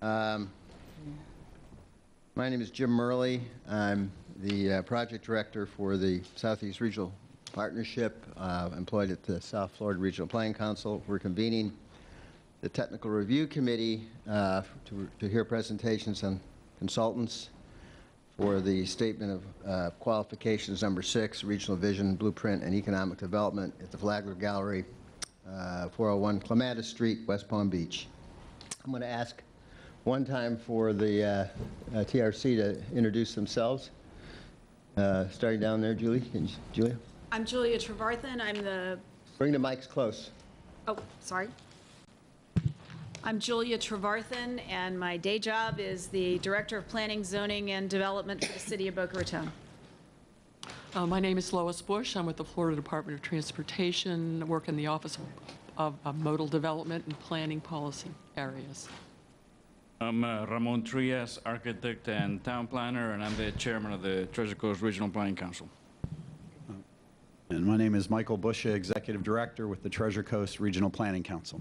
My name is Jim Murley. I'm the project director for the Southeast Regional Partnership, employed at the South Florida Regional Planning Council. We're convening the Technical Review Committee to hear presentations on consultants for the Statement of Qualifications number 6, Regional Vision, Blueprint, and Economic Development at the Flagler Gallery, 401 Clematis Street, West Palm Beach. I'm going to ask one time for the TRC to introduce themselves. Starting down there, Julie. Julia? I'm Julia Trevarthen. I'm the... Bring the mics close. Oh, sorry. I'm Julia Trevarthen, and my day job is the Director of Planning, Zoning, and Development for the City of Boca Raton. My name is Lois Bush. I'm with the Florida Department of Transportation. I work in the Office of Modal Development and Planning Policy areas. I'm Ramon Trias, architect and town planner, and I'm the chairman of the Treasure Coast Regional Planning Council. And my name is Michael Busha, executive director with the Treasure Coast Regional Planning Council.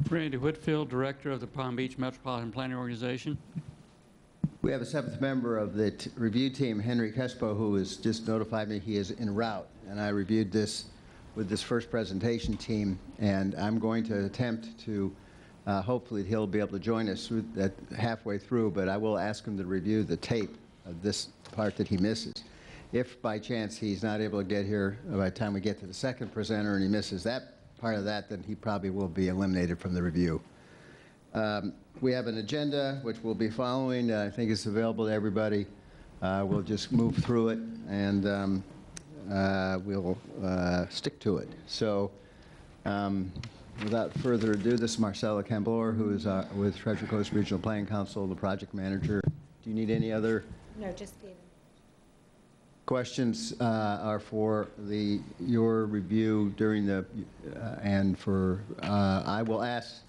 Randy Whitfield, director of the Palm Beach Metropolitan Planning Organization. We have a 7th member of the review team, Henry Crespo, who has just notified me he is en route. And I reviewed this with this first presentation team, and I'm going to attempt to, hopefully he'll be able to join us halfway through, but I will ask him to review the tape of this part that he misses. If by chance he's not able to get here by the time we get to the second presenter and he misses that part of that, then he probably will be eliminated from the review. We have an agenda which we'll be following. I think it's available to everybody. We'll just move through it and we'll stick to it. So without further ado, this is Marcella Camblor, who is with Treasure Coast Regional Planning Council, the project manager. Do you need any other? No, just Stephen. Questions are for your review during the, and for, I will ask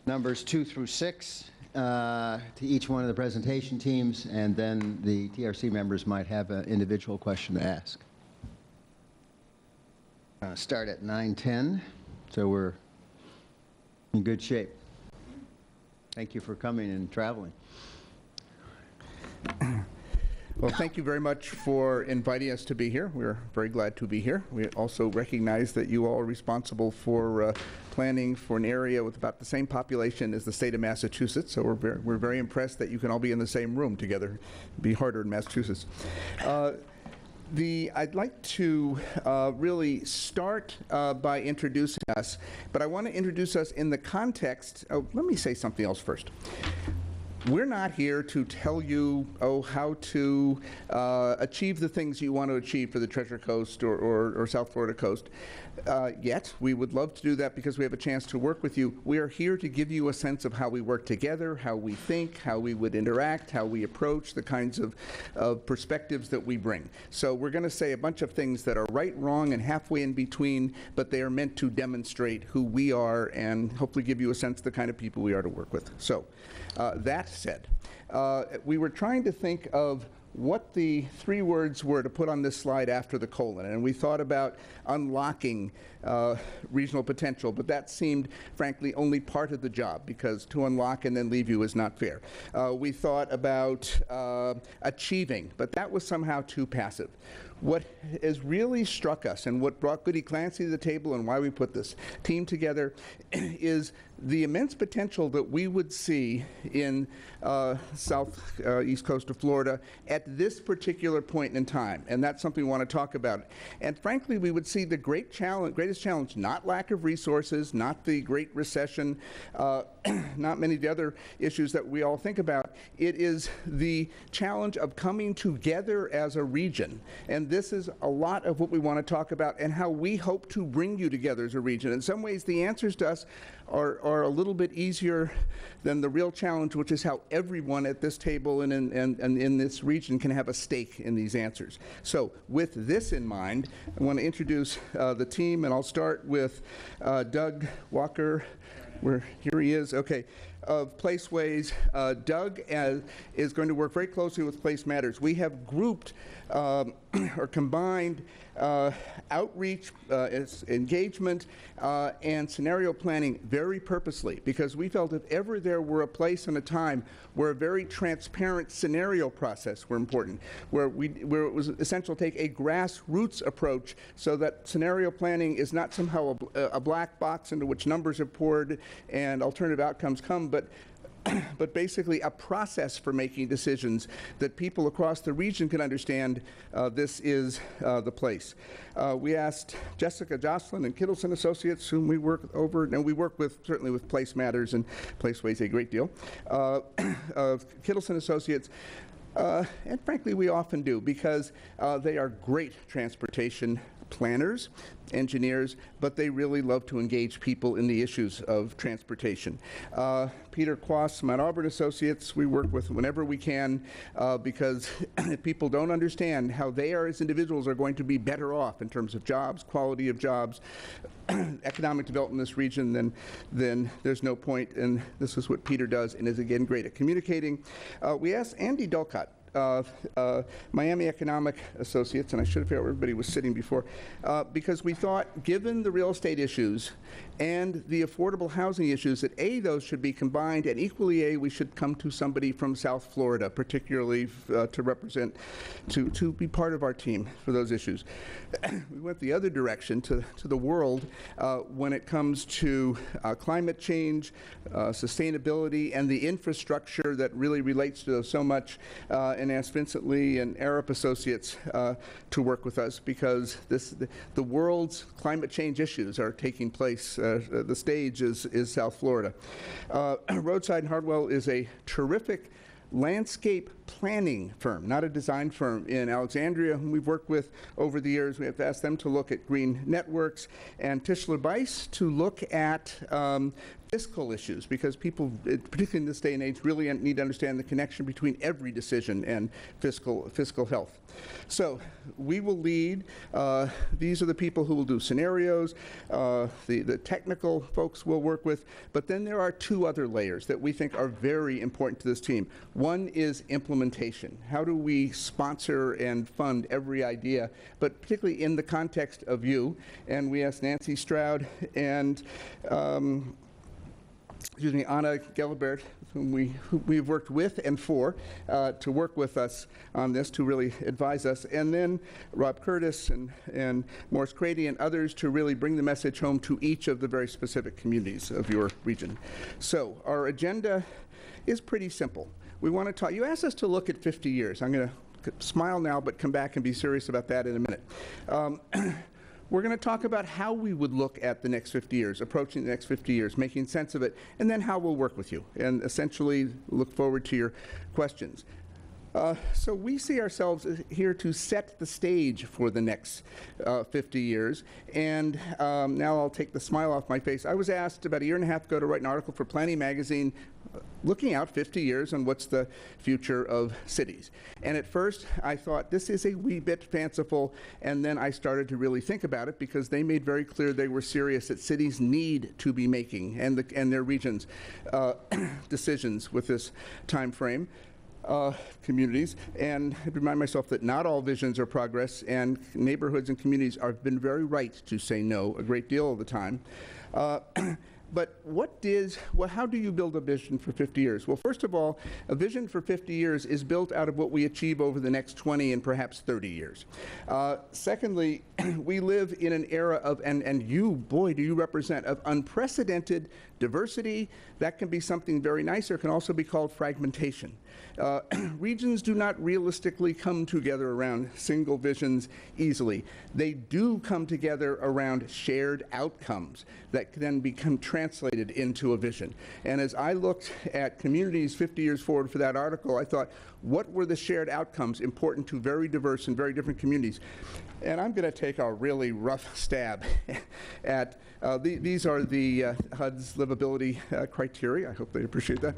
numbers 2 through 6 to each one of the presentation teams, and then the TRC members might have an individual question to ask. Start at 9:10, so we're in good shape. Thank you for coming and traveling. Well, thank you very much for inviting us to be here. We're very glad to be here. We also recognize that you all are responsible for planning for an area with about the same population as the state of Massachusetts, so we're very impressed that you can all be in the same room together. It'd be harder in Massachusetts. I'd like to really start by introducing us, but I want to introduce us in the context of, let me say something else first. We're not here to tell you, how to achieve the things you want to achieve for the Treasure Coast or South Florida coast. Yet, we would love to do that because we have a chance to work with you. We are here to give you a sense of how we work together, how we think, how we would interact, how we approach the kinds of perspectives that we bring. So we're going to say a bunch of things that are right, wrong, and halfway in between, but they are meant to demonstrate who we are and hopefully give you a sense of the kind of people we are to work with. So that said, we were trying to think of what the 3 words were to put on this slide after the colon, and we thought about unlocking regional potential, but that seemed, frankly, only part of the job, because to unlock and then leave you is not fair. We thought about achieving, but that was somehow too passive. What has really struck us and what brought Goody Clancy to the table and why we put this team together is the immense potential that we would see in east coast of Florida at this particular point in time, and that's something we want to talk about. And frankly, we would see the greatest challenge, not lack of resources, not the Great Recession, not many of the other issues that we all think about. It is the challenge of coming together as a region, and this is a lot of what we want to talk about and how we hope to bring you together as a region. In some ways, the answers to us are a little bit easier than the real challenge, which is how everyone at this table and in this region can have a stake in these answers. So with this in mind, I want to introduce the team, and I'll start with Doug Walker. Here he is, okay, of Placeways. Doug is going to work very closely with Place Matters. We have grouped or combined outreach, engagement, and scenario planning very purposely, because we felt if ever there were a place and a time where a very transparent scenario process were important, where it was essential to take a grassroots approach so that scenario planning is not somehow a black box into which numbers are poured and alternative outcomes come, but basically a process for making decisions that people across the region can understand. This is the place. We asked Jessica Jocelyn and Kittleson Associates, whom we work over, and we work with, certainly with Place Matters and Placeways a great deal, Kittleson Associates, and frankly we often do, because they are great transportation planners, engineers, but they really love to engage people in the issues of transportation. Peter Quass, Mount Auburn Associates, we work with whenever we can, because if people don't understand how they are as individuals are going to be better off in terms of jobs, quality of jobs, economic development in this region, then there's no point, and this is what Peter does and is again great at communicating. We asked Andy Dulcott, Miami Economic Associates, and I should have figured out where everybody was sitting before, because we thought, given the real estate issues and the affordable housing issues, that A, those should be combined, and equally A, we should come to somebody from South Florida, particularly to represent, to be part of our team for those issues. We went the other direction to the world when it comes to climate change, sustainability, and the infrastructure that really relates to those so much, and asked Vincent Lee and Arup Associates to work with us, because the world's climate change issues are taking place. The stage is South Florida. Roadside and Hardwell is a terrific landscape planning firm, not a design firm, in Alexandria, whom we've worked with over the years. We have asked them to look at green networks, and Tischler Bice to look at fiscal issues, because people, particularly in this day and age, really need to understand the connection between every decision and fiscal health. So we will lead. These are the people who will do scenarios. The technical folks we'll work with. But then there are two other layers that we think are very important to this team. One is implementation. How do we sponsor and fund every idea, but particularly in the context of you? And we asked Nancy Stroud and Anna Gelibert, whom we've worked with and for, to work with us on this, to really advise us, and then Rob Curtis and Morris Crady and others to really bring the message home to each of the very specific communities of your region. So our agenda is pretty simple. We want to talk, you asked us to look at 50 years. I'm going to smile now, but come back and be serious about that in a minute. We're going to talk about how we would look at the next 50 years, approaching the next 50 years, making sense of it, and then how we'll work with you, and essentially look forward to your questions. So we see ourselves here to set the stage for the next 50 years. And now I'll take the smile off my face. I was asked about a year and a half ago to write an article for Planning Magazine looking out 50 years on what's the future of cities. And at first I thought this is a wee bit fanciful, and then I started to really think about it, because they made very clear they were serious that cities need to be making, and their regions, decisions with this time frame. Communities, and I remind myself that not all visions are progress, and neighborhoods and communities have been very right to say no a great deal of the time. But how do you build a vision for 50 years? Well, first of all, a vision for 50 years is built out of what we achieve over the next 20 and perhaps 30 years. Secondly, we live in an era of, and you, boy, do you represent, of unprecedented diversity. That can be something very nice, or it can also be called fragmentation. Regions do not realistically come together around single visions easily. They do come together around shared outcomes that can then become translated into a vision. And as I looked at communities 50 years forward for that article, I thought, what were the shared outcomes important to very diverse and very different communities? And I'm going to take a really rough stab at these are the HUD's livability criteria. I hope they appreciate that.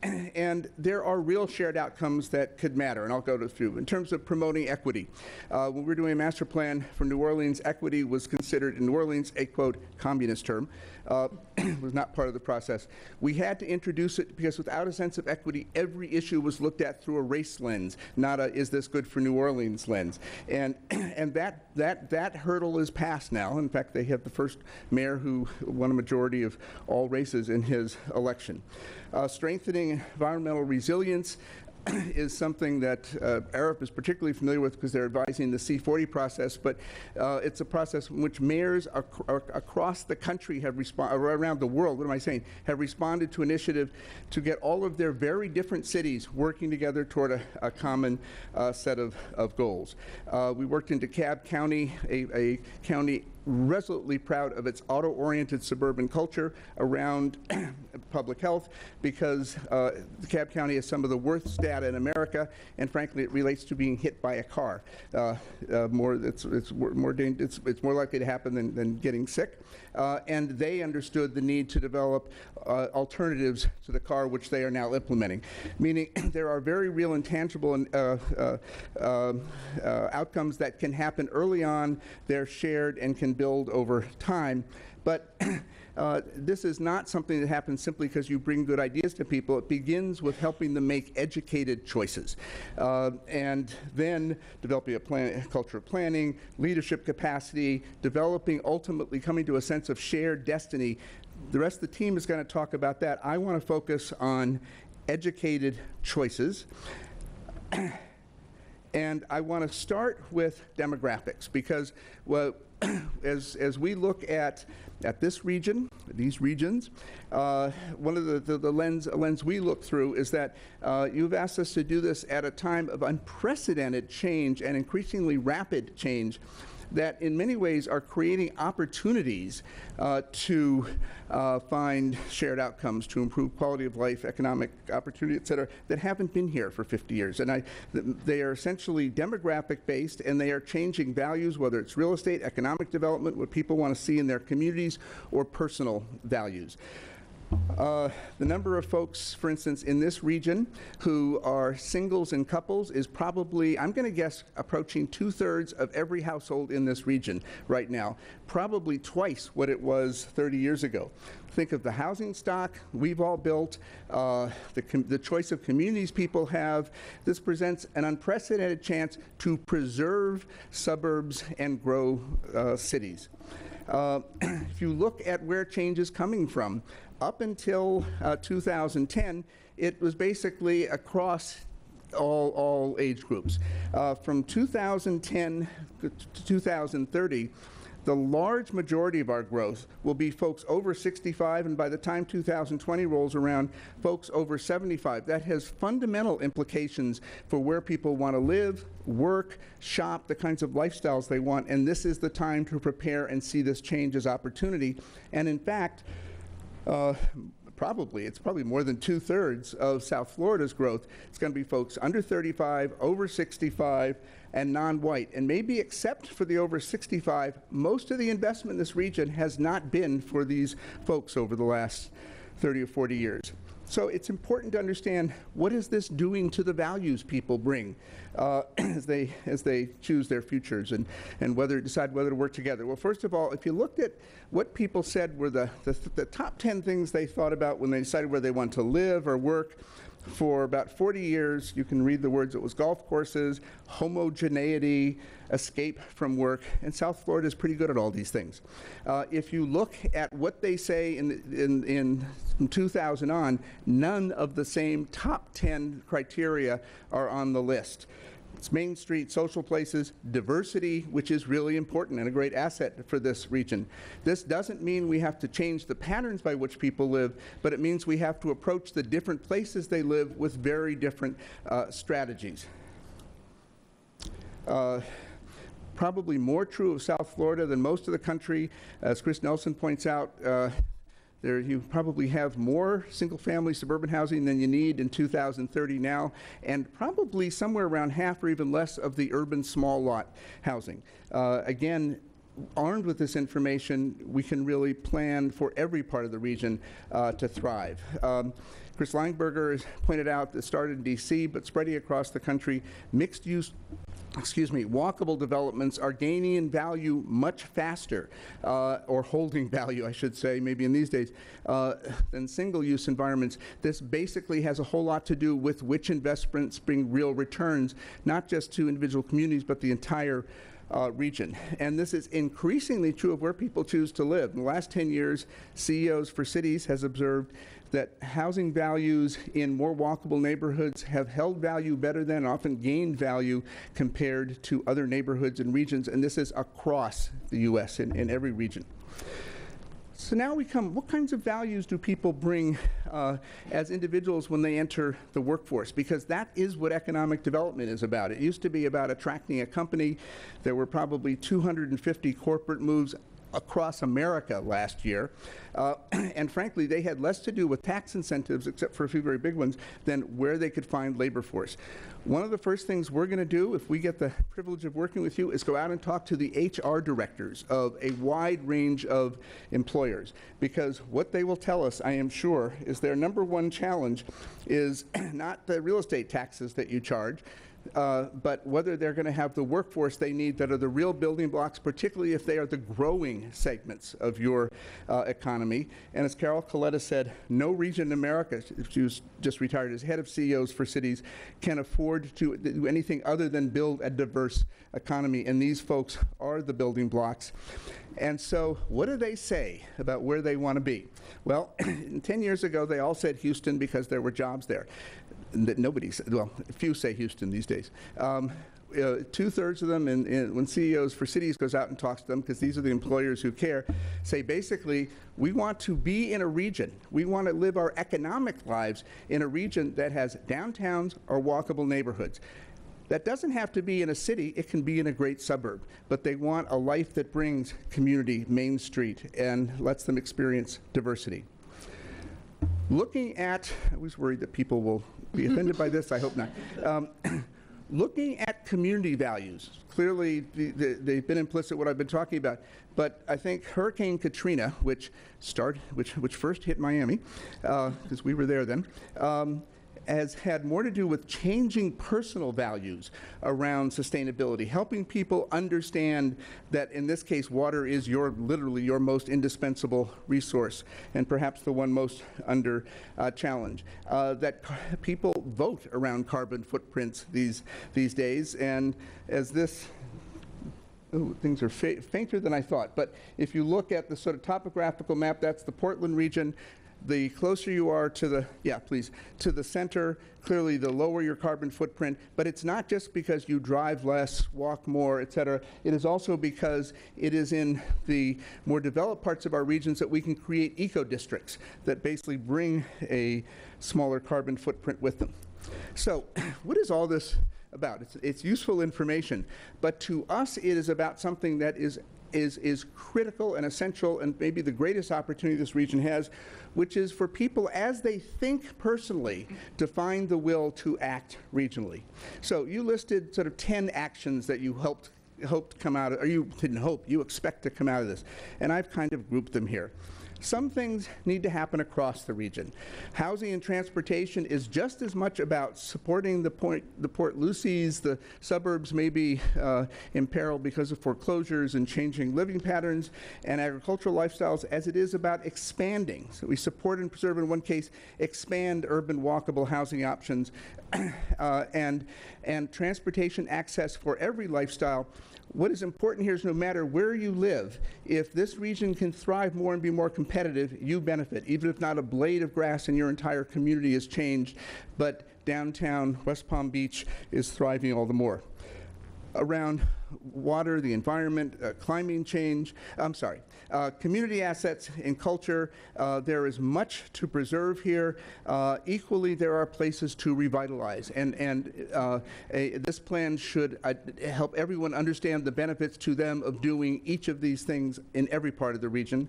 And there are real shared outcomes that could matter, and I'll go to a few. In terms of promoting equity, when we were doing a master plan for New Orleans, equity was considered in New Orleans a, quote, communist term. Was not part of the process. We had to introduce it because without a sense of equity, every issue was looked at through a race lens, not a is this good for New Orleans lens. And that hurdle is passed now. In fact, they have the first mayor who won a majority of all races in his election. Strengthening environmental resilience is something that Arab is particularly familiar with because they're advising the C40 process, but it's a process in which mayors across the country have around the world, what am I saying, have responded to initiative to get all of their very different cities working together toward a common set of goals. We worked in DeKalb County, a county resolutely proud of its auto-oriented suburban culture around public health because DeKalb County has some of the worst data in America, and frankly, it relates to being hit by a car. It's more likely to happen than getting sick. And they understood the need to develop alternatives to the car, which they are now implementing. Meaning there are very real and tangible outcomes that can happen early on. They're shared and can build over time. But this is not something that happens simply because you bring good ideas to people. It begins with helping them make educated choices. And then developing a culture of planning, leadership capacity, developing, ultimately coming to a sense of shared destiny. The rest of the team is going to talk about that. I want to focus on educated choices. And I want to start with demographics because, well, as we look at this region, these regions, one of the lens we look through is that you've asked us to do this at a time of unprecedented change and increasingly rapid change that in many ways are creating opportunities to find shared outcomes, to improve quality of life, economic opportunity, et cetera, that haven't been here for 50 years. And they are essentially demographic based, and they are changing values, whether it's real estate, economic development, what people want to see in their communities, or personal values. The number of folks, for instance, in this region who are singles and couples is probably, I'm going to guess, approaching 2/3 of every household in this region right now, probably twice what it was 30 years ago. Think of the housing stock we've all built, the choice of communities people have. This presents an unprecedented chance to preserve suburbs and grow cities. If you look at where change is coming from, up until 2010, it was basically across all age groups. From 2010 to 2030, the large majority of our growth will be folks over 65, and by the time 2020 rolls around, folks over 75. That has fundamental implications for where people want to live, work, shop, the kinds of lifestyles they want, and this is the time to prepare and see this change as opportunity. And in fact, it's probably more than 2/3 of South Florida's growth. It's going to be folks under 35, over 65, and non-white. And maybe except for the over 65, most of the investment in this region has not been for these folks over the last 30 or 40 years. So it's important to understand what is this doing to the values people bring as they choose their futures and decide whether to work together. Well, first of all, if you looked at what people said were the top 10 things they thought about when they decided where they want to live or work, for about 40 years, you can read the words, it was golf courses, homogeneity, escape from work, and South Florida is pretty good at all these things. If you look at what they say from 2000 on, none of the same top 10 criteria are on the list. It's Main Street, social places, diversity, which is really important and a great asset for this region. This doesn't mean we have to change the patterns by which people live, but it means we have to approach the different places they live with very different strategies. Probably more true of South Florida than most of the country. As Chris Nelson points out, you probably have more single-family suburban housing than you need in 2030 now, and probably somewhere around half or even less of the urban small lot housing. Again, armed with this information, we can really plan for every part of the region to thrive. Chris Langberger has pointed out that started in D.C., but spreading across the country, mixed-use walkable developments are gaining in value much faster, or holding value, I should say, maybe in these days, than single-use environments. This basically has a whole lot to do with which investments bring real returns, not just to individual communities, but the entire region. And this is increasingly true of where people choose to live. In the last 10 years, CEOs for Cities has observed that housing values in more walkable neighborhoods have held value better than, often gained value compared to other neighborhoods and regions, and this is across the U.S. in every region. So now we come, what kinds of values do people bring as individuals when they enter the workforce? Because that is what economic development is about. It used to be about attracting a company. There were probably 250 corporate moves across America last year. And frankly, they had less to do with tax incentives, except for a few very big ones, than where they could find labor force. One of the first things we're going to do, if we get the privilege of working with you, is go out and talk to the HR directors of a wide range of employers. Because what they will tell us, I am sure, is their number one challenge is not the real estate taxes that you charge, but whether they're going to have the workforce they need that are the real building blocks, particularly if they are the growing segments of your economy. And as Carol Coletta said, no region in America, she was just retired as head of CEOs for Cities, can afford to do anything other than build a diverse economy. And these folks are the building blocks. And so what do they say about where they want to be? Well, 10 years ago, they all said Houston because there were jobs there. That nobody said, well, few say Houston these days. Two-thirds of them, when CEOs for Cities goes out and talks to them, because these are the employers who care, say basically, we want to be in a region. We want to live our economic lives in a region that has downtowns or walkable neighborhoods. That doesn't have to be in a city. It can be in a great suburb. But they want a life that brings community, Main Street, and lets them experience diversity. Looking at, I was worried that people will be offended by this, I hope not. Looking at community values, clearly they've been implicit what I've been talking about, but I think Hurricane Katrina, which first hit Miami, because we were there then, has had more to do with changing personal values around sustainability, helping people understand that in this case water is literally your most indispensable resource, and perhaps the one most under challenge. That people vote around carbon footprints these days, and as this things are fainter than I thought, but if you look at the sort of topographical map, that's the Portland region. The closer you are to the center, clearly the lower your carbon footprint, but it's not just because you drive less, walk more, et cetera. It is also because it is in the more developed parts of our regions that we can create eco-districts that basically bring a smaller carbon footprint with them. So what is all this about? It's useful information, but to us it is about something that is critical and essential, and maybe the greatest opportunity this region has, which is for people as they think personally to find the will to act regionally. So you listed sort of 10 actions that you hoped come out of, or you didn't hope, you expect to come out of this, and I've kind of grouped them here. Some things need to happen across the region. Housing and transportation is just as much about supporting the Port Lucies. The suburbs may be in peril because of foreclosures and changing living patterns and agricultural lifestyles as it is about expanding. So we support and preserve, in one case, expand urban walkable housing options and transportation access for every lifestyle. What is important here is no matter where you live, if this region can thrive more and be more competitive, you benefit, even if not a blade of grass in your entire community has changed, but downtown West Palm Beach is thriving all the more. Around water, the environment, climate change, Community assets and culture, there is much to preserve here. Equally, there are places to revitalize, and this plan should help everyone understand the benefits to them of doing each of these things in every part of the region.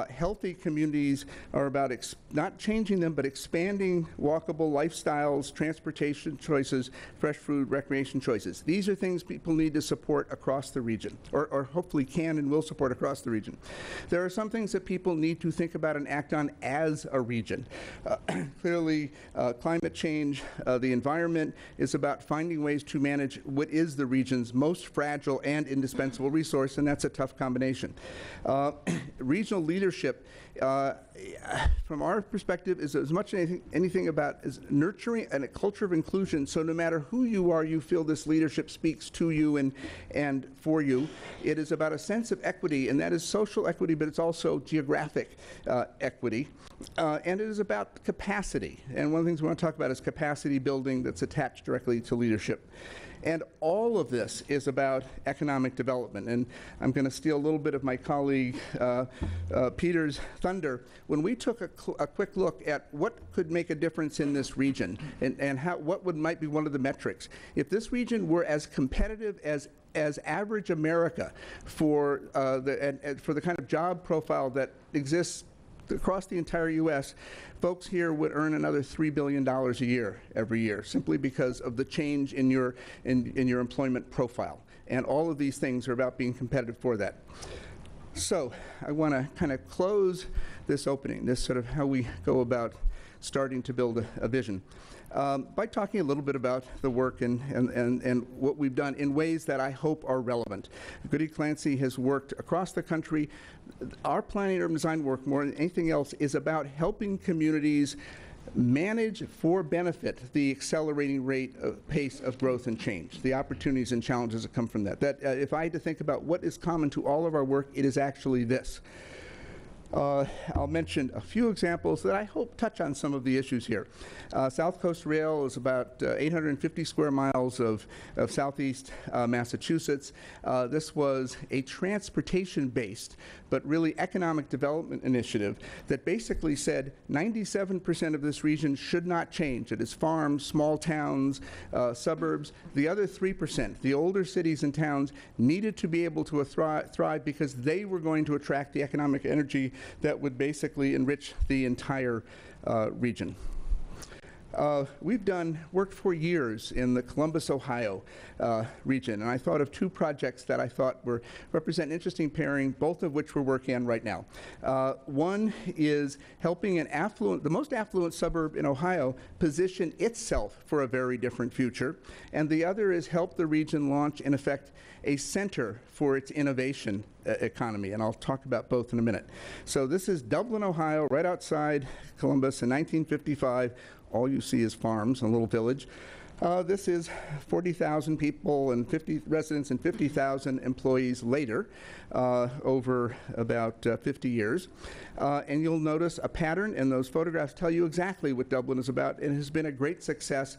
Healthy communities are about not changing them, but expanding walkable lifestyles, transportation choices, fresh food, recreation choices. These are things people need to support across the region, or hopefully can and will support across the region. There are some things that people need to think about and act on as a region. Clearly, climate change, the environment is about finding ways to manage what is the region's most fragile and indispensable resource, and that's a tough combination. Regional leadership, from our perspective, is as much anything about is nurturing and a culture of inclusion, so no matter who you are, you feel this leadership speaks to you and for you. It is about a sense of equity, and that is social equity, but it's also geographic equity. And it is about capacity. And one of the things we want to talk about is capacity building that's attached directly to leadership. And all of this is about economic development. And I'm going to steal a little bit of my colleague Peter's thunder. When we took a quick look at what could make a difference in this region and what might be one of the metrics, if this region were as competitive as average America for the kind of job profile that exists across the entire U.S., folks here would earn another $3 billion a year every year, simply because of the change in your employment profile. And all of these things are about being competitive for that. So I want to kind of close this opening, this sort of how we go about starting to build a vision, by talking a little bit about the work and what we've done in ways that I hope are relevant. Goody Clancy has worked across the country. Our planning and urban design work, more than anything else, is about helping communities manage for benefit the accelerating pace of growth and change, the opportunities and challenges that come from that. If I had to think about what is common to all of our work, it is actually this. I'll mention a few examples that I hope touch on some of the issues here. South Coast Rail is about 850 square miles of southeast Massachusetts. This was a transportation-based, but really economic development initiative that basically said 97% of this region should not change. It is farms, small towns, suburbs. The other 3%, the older cities and towns, needed to be able to thrive because they were going to attract the economic energy that would basically enrich the entire region. We've worked for years in the Columbus, Ohio region, and I thought of two projects that I thought represent an interesting pairing, both of which we're working on right now. One is helping the most affluent suburb in Ohio position itself for a very different future, and the other is help the region launch, in effect, a center for its innovation economy, and I'll talk about both in a minute. So this is Dublin, Ohio, right outside Columbus in 1955. All you see is farms, a little village. This is 40,000 people and 50 residents and 50,000 employees later, over about 50 years. And you'll notice a pattern, and those photographs tell you exactly what Dublin is about. It has been a great success.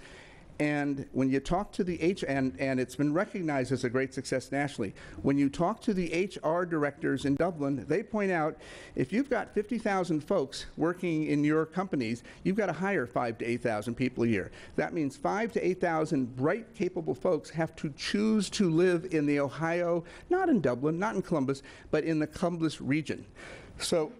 And when you talk to the and it's been recognized as a great success nationally, when you talk to the HR directors in Dublin, they point out if you've got 50,000 folks working in your companies, you've got to hire 5,000 to 8,000 people a year. That means 5,000 to 8,000 bright, capable folks have to choose to live in the Ohio, not in Dublin, not in Columbus, but in the Columbus region. So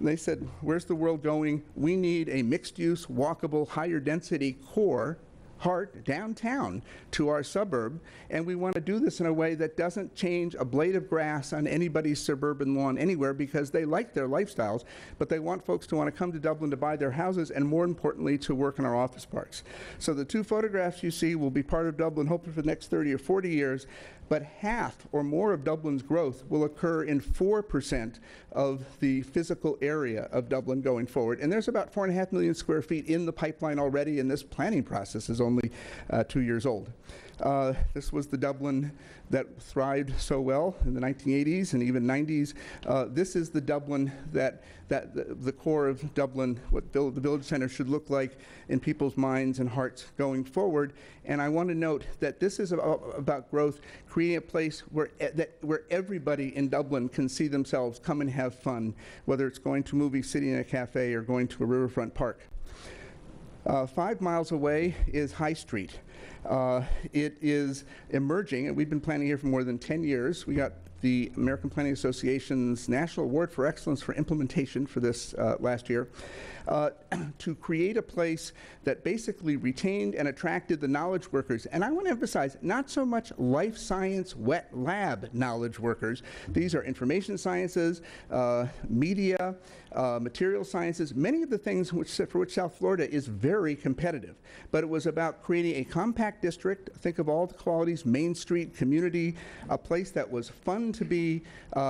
they said, where's the world going? We need a mixed-use, walkable, higher-density core heart downtown to our suburb, and we want to do this in a way that doesn't change a blade of grass on anybody's suburban lawn anywhere, because they like their lifestyles, but they want folks to want to come to Dublin to buy their houses and, more importantly, to work in our office parks. So the two photographs you see will be part of Dublin, hopefully for the next 30 or 40 years, but half or more of Dublin's growth will occur in 4% of the physical area of Dublin going forward. And there's about 4.5 million square feet in the pipeline already, and this planning process is only 2 years old. This was the Dublin that thrived so well in the 1980s and even 90s. This is the Dublin that the core of Dublin, what the Village Center should look like in people's minds and hearts going forward. And I want to note that this is about growth, creating a place where everybody in Dublin can see themselves, come and have fun, whether it's going to a movie, sitting in a cafe, or going to a riverfront park. 5 miles away is High Street. It is emerging, and we've been planning here for more than 10 years. We got the American Planning Association's National Award for Excellence for Implementation for this last year, to create a place that basically retained and attracted the knowledge workers. And I want to emphasize, not so much life science wet lab knowledge workers. These are information sciences, media, material sciences, many of the things for which South Florida is very competitive. But it was about creating a compact district, think of all the qualities, Main Street, community, a place that was fun to be,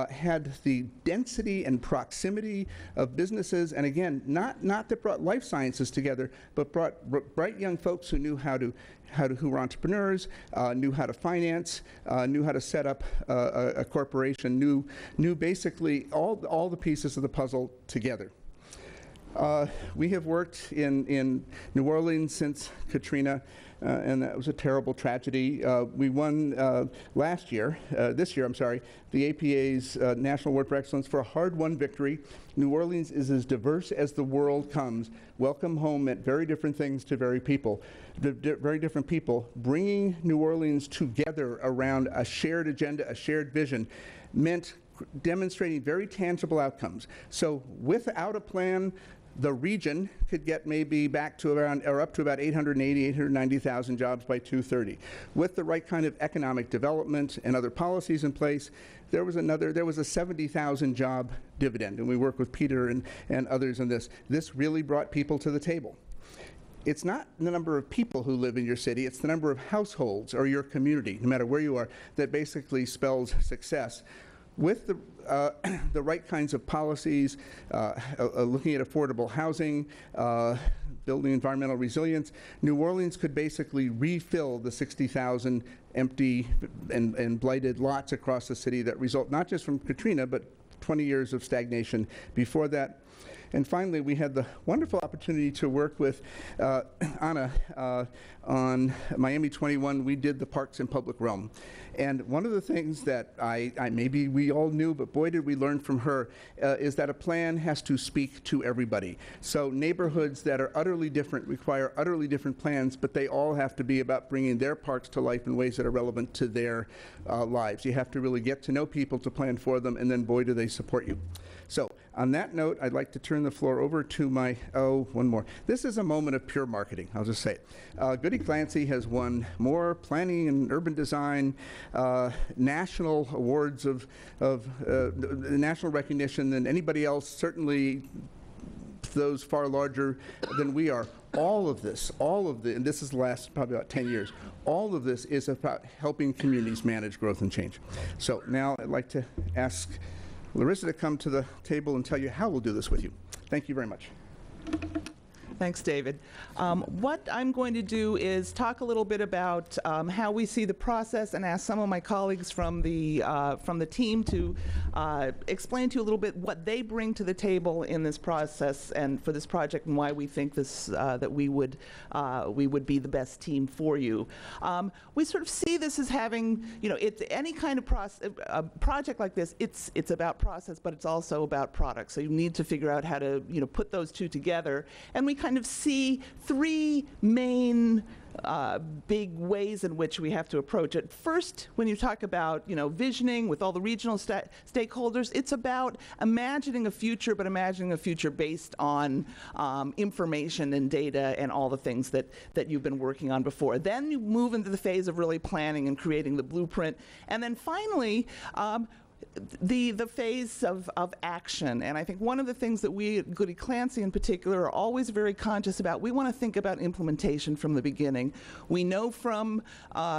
had the density and proximity of businesses, and again, not that brought life sciences together, but brought bright young folks who knew who were entrepreneurs, knew how to finance, knew how to set up a corporation, knew basically all the pieces of the puzzle together. We have worked in New Orleans since Katrina, and that was a terrible tragedy. We won this year, the APA's National Award for Excellence for a hard-won victory. New Orleans is as diverse as the world comes. Welcome home meant very different things to very different people. Bringing New Orleans together around a shared agenda, a shared vision, meant demonstrating very tangible outcomes. So without a plan, the region could get maybe back to around, or up to about 880, 890,000 jobs by 2030. With the right kind of economic development and other policies in place, there was a 70,000 job dividend, and we work with Peter and others on this. This really brought people to the table. It's not the number of people who live in your city, it's the number of households or your community, no matter where you are, that basically spells success. With the right kinds of policies, looking at affordable housing, building environmental resilience, New Orleans could basically refill the 60,000 empty and blighted lots across the city that result not just from Katrina, but 20 years of stagnation before that. And finally, we had the wonderful opportunity to work with Anna on Miami 21. We did the Parks and Public Realm. And one of the things that maybe we all knew, but boy did we learn from her, is that a plan has to speak to everybody. So neighborhoods that are utterly different require utterly different plans, but they all have to be about bringing their parks to life in ways that are relevant to their lives. You have to really get to know people to plan for them, and then boy do they support you. So on that note, I'd like to turn the floor over to one more. This is a moment of pure marketing, I'll just say it. Goody Clancy has won more planning and urban design national awards of national recognition than anybody else, certainly those far larger than we are. All of and this has lasted probably about 10 years, all of this is about helping communities manage growth and change. So now I'd like to ask Larissa to come to the table and tell you how we'll do this with you. Thank you very much. Thanks, David. What I'm going to do is talk a little bit about how we see the process and ask some of my colleagues from the team to explain to you a little bit what they bring to the table in this process and for this project, and why we think this that we would be the best team for you. We sort of see this as having, it's any kind of project like this. It's about process, but it's also about product. So you need to figure out how to put those two together, and we kind of see three main big ways in which we have to approach it. First, when you talk about visioning with all the regional stakeholders, it's about imagining a future, but imagining a future based on information and data and all the things that you've been working on before. Then you move into the phase of really planning and creating the blueprint, and then finally the phase of action. And I think one of the things that we at Goody Clancy in particular are always very conscious about, we want to think about implementation from the beginning. We know from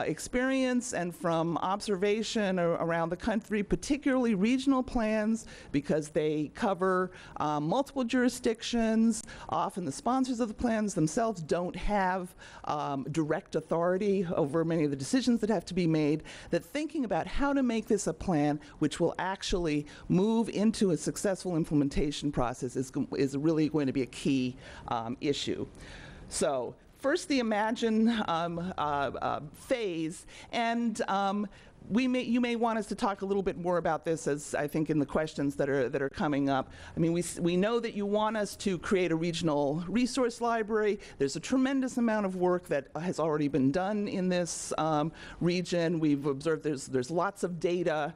experience and from observation around the country, particularly regional plans, because they cover multiple jurisdictions. Often the sponsors of the plans themselves don't have direct authority over many of the decisions that have to be made, that thinking about how to make this a plan which will actually move into a successful implementation process is really going to be a key issue. So first, the imagine phase, and you may want us to talk a little bit more about this, as I think in the questions that are coming up. I mean, we know that you want us to create a regional resource library. There's a tremendous amount of work that has already been done in this region. We've observed there's lots of data.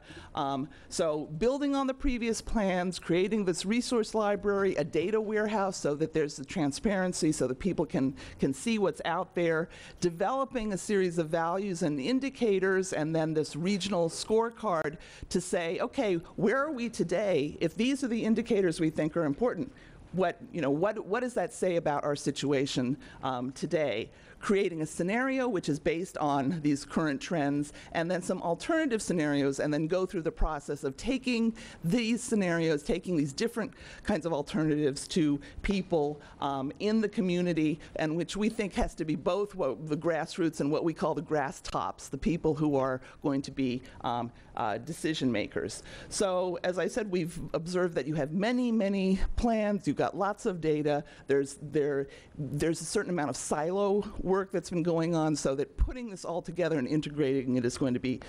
So building on the previous plans, creating this resource library, a data warehouse so that there's the transparency so that people can see what's out there, developing a series of values and indicators, and then this regional scorecard to say, okay, where are we today? If these are the indicators we think are important, what does that say about our situation today? Creating a scenario which is based on these current trends, and then some alternative scenarios, and then go through the process of taking these scenarios, taking these different kinds of alternatives to people in the community, and which we think has to be both the grassroots and what we call the grass tops, the people who are going to be decision makers. So as I said, we've observed that you have many, many plans, you've got lots of data, there's a certain amount of silo work that's been going on, so that putting this all together and integrating it is going to be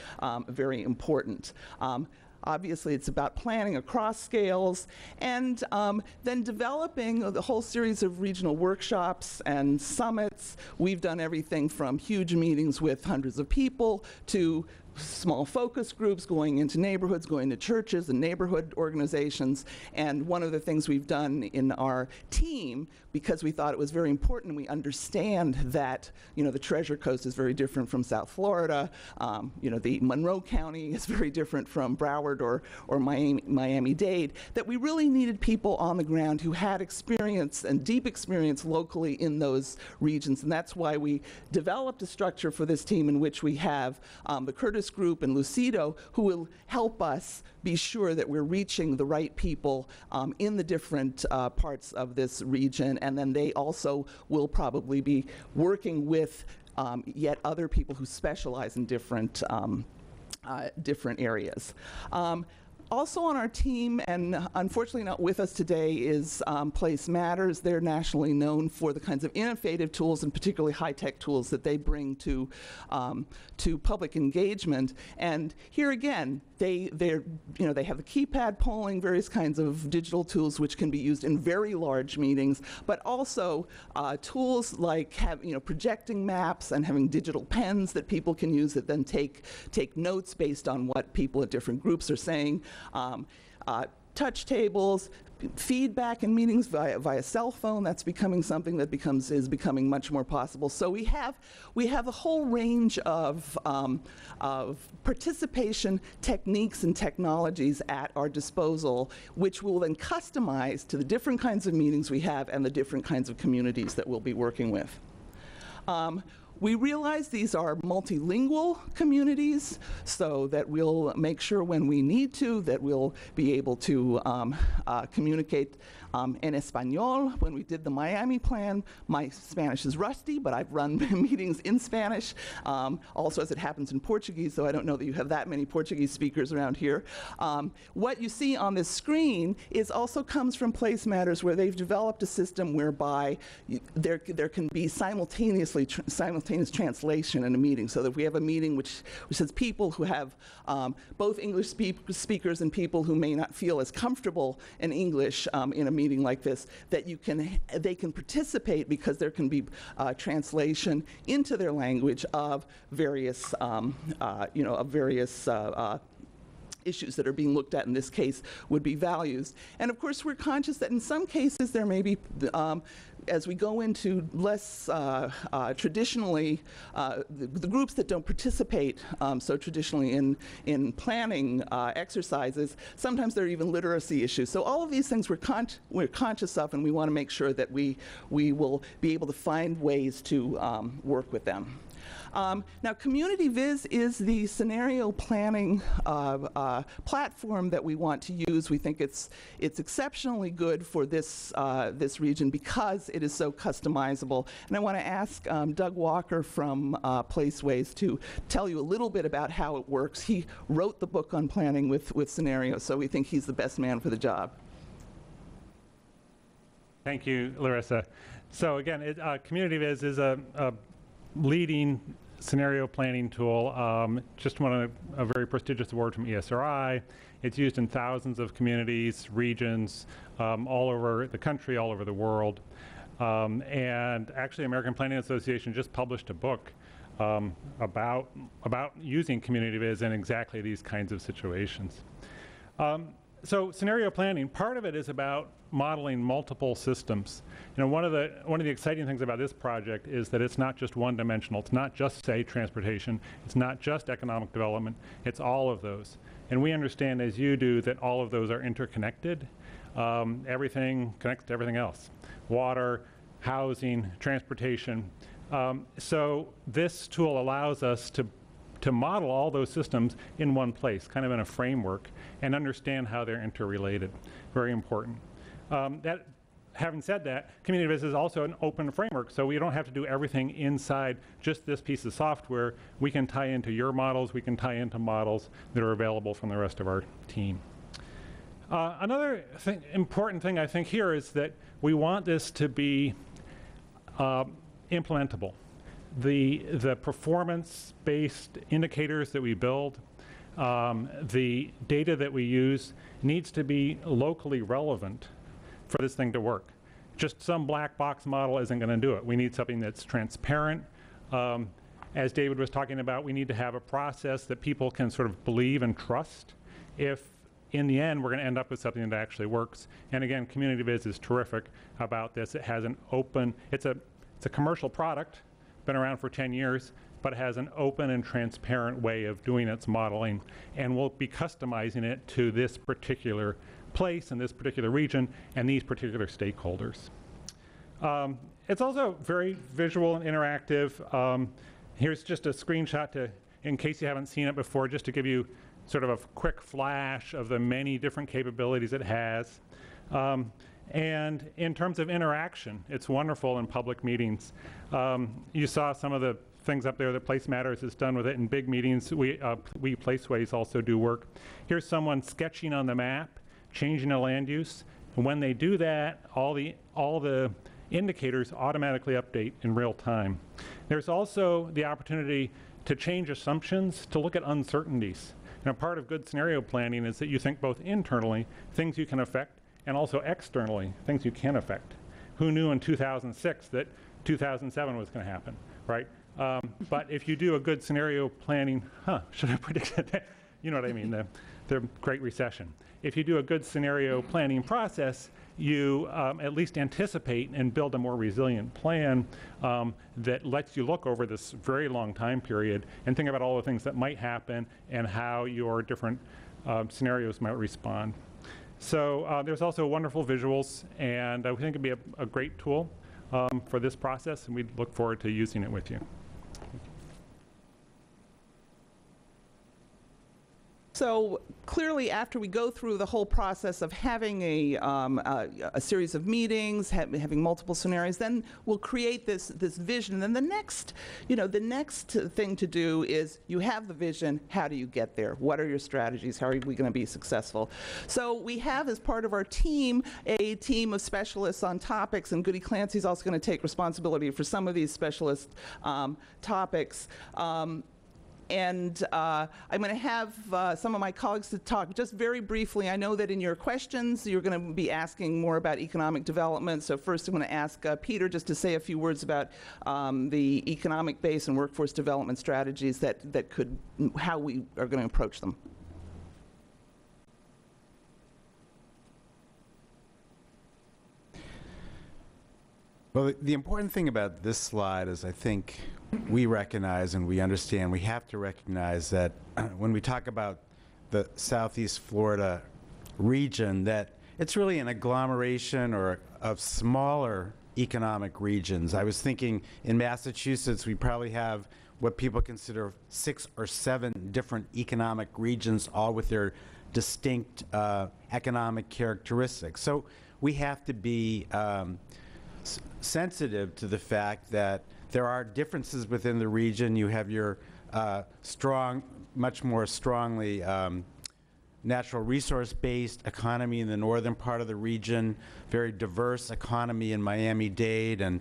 very important. Obviously, it's about planning across scales, and then developing the whole series of regional workshops and summits. We've done everything from huge meetings with hundreds of people to small focus groups, going into neighborhoods, going to churches and neighborhood organizations. And one of the things we've done in our team, because we thought it was very important, we understand that, the Treasure Coast is very different from South Florida. The Monroe County is very different from Broward or Miami-Dade, that we really needed people on the ground who had experience and deep experience locally in those regions. And that's why we developed a structure for this team in which we have the Curtis Group and Lucido, who will help us be sure that we're reaching the right people in the different parts of this region, and then they also will probably be working with yet other people who specialize in different areas. Also on our team, and unfortunately not with us today, is Place Matters. They're nationally known for the kinds of innovative tools and particularly high-tech tools that they bring to public engagement. And here again, they have the keypad polling, various kinds of digital tools which can be used in very large meetings, but also tools like projecting maps and having digital pens that people can use that then take notes based on what people at different groups are saying. Touch tables, feedback in meetings via cell phone. That's becoming something that is becoming much more possible. So we have a whole range of participation techniques and technologies at our disposal, which will then customize to the different kinds of meetings we have and the different kinds of communities that we'll be working with. We realize these are multilingual communities, so that we'll make sure when we need to that we'll be able to communicate in Espanol. When we did the Miami plan, my Spanish is rusty, but I've run meetings in Spanish. Also, as it happens in Portuguese, so I don't know that you have that many Portuguese speakers around here. What you see on this screen also comes from Place Matters, where they've developed a system whereby there can be simultaneous translation in a meeting, so that if we have a meeting which has people who have both English speakers and people who may not feel as comfortable in English in a meeting like this, that they can participate, because there can be translation into their language of various issues that are being looked at. In this case would be values. And of course, we're conscious that in some cases there may be as we go into less traditionally, the groups that don't participate so traditionally in planning exercises, sometimes there are even literacy issues. So all of these things we're conscious of, and we want to make sure that we will be able to find ways to work with them. Now, Community Viz is the scenario planning platform that we want to use. We think it's exceptionally good for this region because it is so customizable. And I want to ask Doug Walker from Placeways to tell you a little bit about how it works. He wrote the book on planning with scenarios, so we think he's the best man for the job. Thank you, Larissa. So again, Community Viz is a leading scenario planning tool. Just won a very prestigious award from ESRI. It's used in thousands of communities, regions, all over the country, all over the world. And actually, American Planning Association just published a book about using Community Viz in exactly these kinds of situations. So scenario planning, part of it is about modeling multiple systems. You know, one of the exciting things about this project is that it's not just one-dimensional. It's not just, say, transportation. It's not just economic development. It's all of those. And we understand, as you do, that all of those are interconnected. Everything connects to everything else. Water, housing, transportation. So this tool allows us to model all those systems in one place, kind of in a framework, and understand how they're interrelated. Very important. Having said that, Community Viz is also an open framework, so we don't have to do everything inside just this piece of software. We can tie into your models. We can tie into models that are available from the rest of our team. Another important thing I think here is that we want this to be implementable. The performance-based indicators that we build, the data that we use needs to be locally relevant for this thing to work. Just some black box model isn't going to do it. We need something that's transparent. As David was talking about, we need to have a process that people can sort of believe and trust if in the end we're going to end up with something that actually works. And again, Community Viz is terrific about this. It has an open, it's a commercial product, been around for 10 years, but it has an open and transparent way of doing its modeling, and we'll be customizing it to this particular place and this particular region and these particular stakeholders. It's also very visual and interactive. Here's just a screenshot in case you haven't seen it before, just to give you sort of a quick flash of the many different capabilities it has. And in terms of interaction, it's wonderful in public meetings. You saw some of the things up there that Place Matters has done with it in big meetings. We Placeways also do work. Here's someone sketching on the map, changing a land use. And when they do that, all the indicators automatically update in real time. There's also the opportunity to change assumptions, to look at uncertainties. Now, part of good scenario planning is that you think both internally, things you can affect, and also externally, things you can affect. Who knew in 2006 that 2007 was going to happen, right? But if you do a good scenario planning, should I predict that? You know what I mean, the Great Recession. If you do a good scenario planning process, you at least anticipate and build a more resilient plan that lets you look over this very long time period and think about all the things that might happen and how your different scenarios might respond. So there's also wonderful visuals, and we think it'd be a great tool for this process, and we look forward to using it with you. So clearly, after we go through the whole process of having a series of meetings, having multiple scenarios, then we'll create this vision. And then the next thing to do is you have the vision. How do you get there? What are your strategies? How are we going to be successful? So we have, as part of our team, a team of specialists on topics, and Goody Clancy is also going to take responsibility for some of these specialist topics. And I'm going to have some of my colleagues to talk just very briefly. I know that in your questions, you're going to be asking more about economic development. So first, I'm going to ask Peter just to say a few words about the economic base and workforce development strategies how we are going to approach them. Well, the important thing about this slide is I think we recognize and we understand, we have to recognize that when we talk about the Southeast Florida region, that it's really an agglomeration or of smaller economic regions. I was thinking in Massachusetts, we probably have what people consider 6 or 7 different economic regions, all with their distinct economic characteristics. So we have to be sensitive to the fact that there are differences within the region. You have your much more strongly natural resource-based economy in the northern part of the region, very diverse economy in Miami-Dade and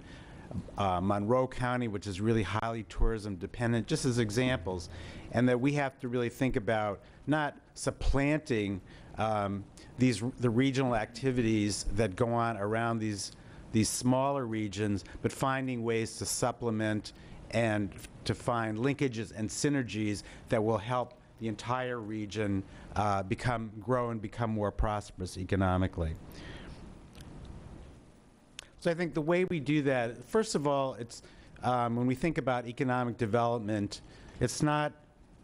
Monroe County, which is really highly tourism dependent, just as examples. And that we have to really think about not supplanting the regional activities that go on around these smaller regions, but finding ways to supplement and to find linkages and synergies that will help the entire region grow and become more prosperous economically. So I think the way we do that, first of all, it's when we think about economic development, it's not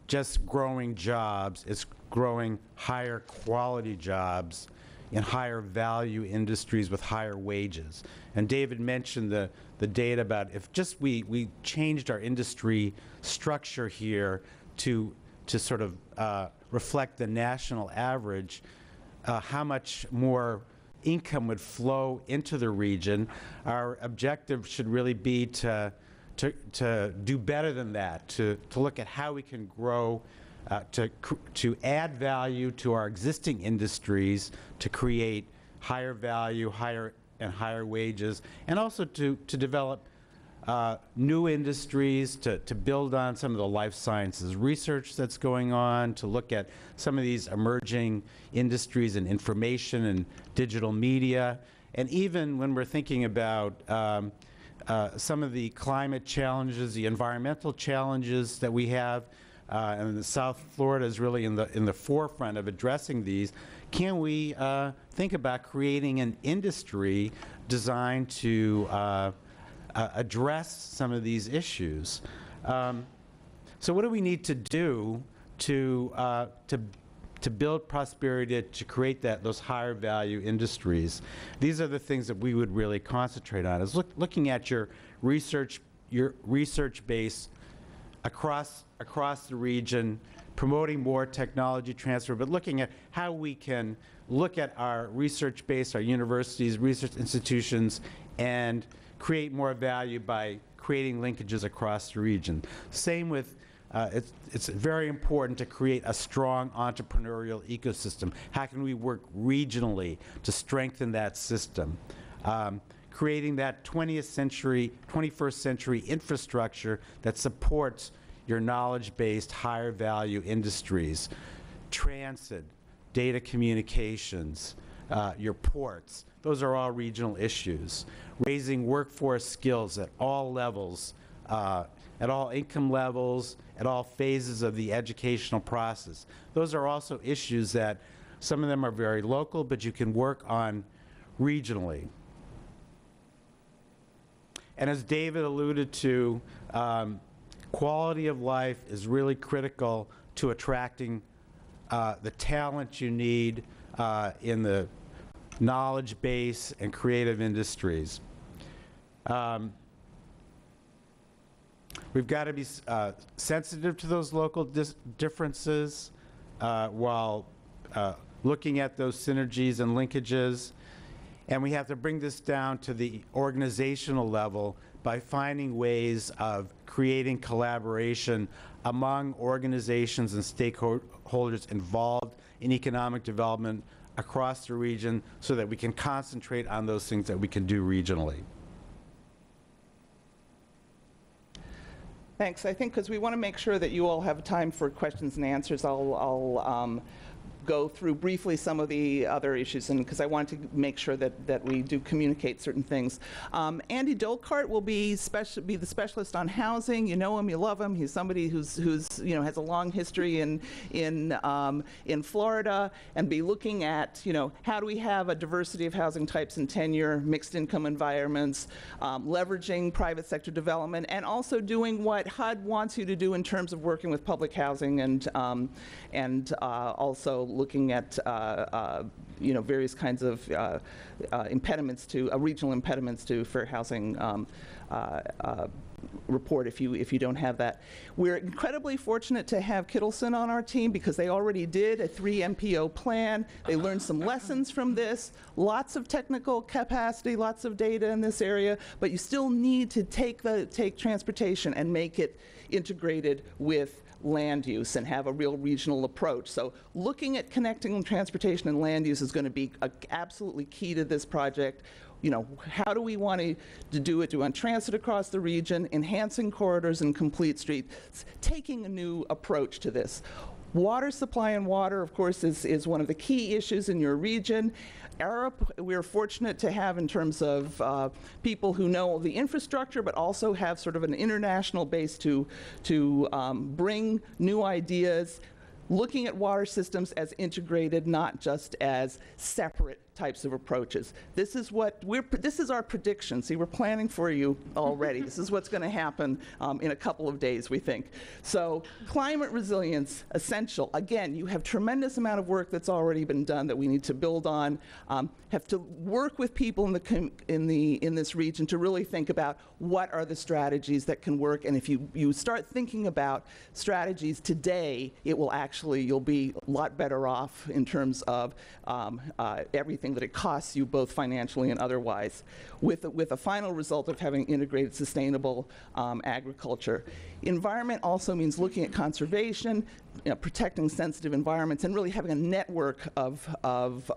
just growing jobs, it's growing higher quality jobs in higher value industries with higher wages. And David mentioned the data about if just we changed our industry structure here to sort of reflect the national average, how much more income would flow into the region. Our objective should really be to do better than that, to look at how we can grow, to add value to our existing industries, to create higher value, higher wages, and also to develop new industries, to build on some of the life sciences research that's going on, to look at some of these emerging industries in information and digital media. And even when we're thinking about some of the climate challenges, the environmental challenges that we have, and the South Florida is really in the forefront of addressing these, can we think about creating an industry designed to address some of these issues? So what do we need to do to build prosperity, to create those higher value industries? These are the things that we would really concentrate on, is looking at your research base across the region, promoting more technology transfer, but looking at how we can look at our research base, our universities, research institutions, and create more value by creating linkages across the region. Same with, it's very important to create a strong entrepreneurial ecosystem. How can we work regionally to strengthen that system? Creating that 21st century infrastructure that supports your knowledge-based, higher value industries, transit, data communications, your ports. Those are all regional issues. Raising workforce skills at all levels, at all income levels, at all phases of the educational process. Those are also issues that some of them are very local, but you can work on regionally. And as David alluded to, quality of life is really critical to attracting the talent you need in the knowledge base and creative industries. We've got to be sensitive to those local differences while looking at those synergies and linkages. And we have to bring this down to the organizational level by finding ways of creating collaboration among organizations and stakeholders involved in economic development across the region so that we can concentrate on those things that we can do regionally. Thanks. I think because we want to make sure that you all have time for questions and answers, I'll go through briefly some of the other issues, and because I wanted to make sure that we do communicate certain things. Andy Dolkart will be the specialist on housing. You know him, you love him. He's somebody who's has a long history in Florida, and be looking at how do we have a diversity of housing types and tenure, mixed income environments, leveraging private sector development, and also doing what HUD wants you to do in terms of working with public housing and also looking at various kinds of impediments to regional impediments to fair housing report if you don't have that. We're incredibly fortunate to have Kittleson on our team because they already did a 3 MPO plan. They learned some lessons from this, lots of technical capacity, lots of data in this area, but you still need to take transportation and make it integrated with land use and have a real regional approach. So looking at connecting transportation and land use is going to be absolutely key to this project. How do we want to do it? Do we want transit across the region, enhancing corridors and complete streets, taking a new approach to this? Water supply and water, of course, is one of the key issues in your region. Arup, we're fortunate to have in terms of people who know the infrastructure, but also have sort of an international base to bring new ideas, looking at water systems as integrated, not just as separate types of approaches. This is our prediction. See, we're planning for you already. This is what's going to happen in a couple of days, we think. So climate resilience, essential. Again, you have tremendous amount of work that's already been done that we need to build on. Have to work with people in this region to really think about what are the strategies that can work. And if you start thinking about strategies today, you'll be a lot better off in terms of everything that it costs you, both financially and otherwise, with a final result of having integrated sustainable agriculture. Environment also means looking at conservation, protecting sensitive environments, and really having a network of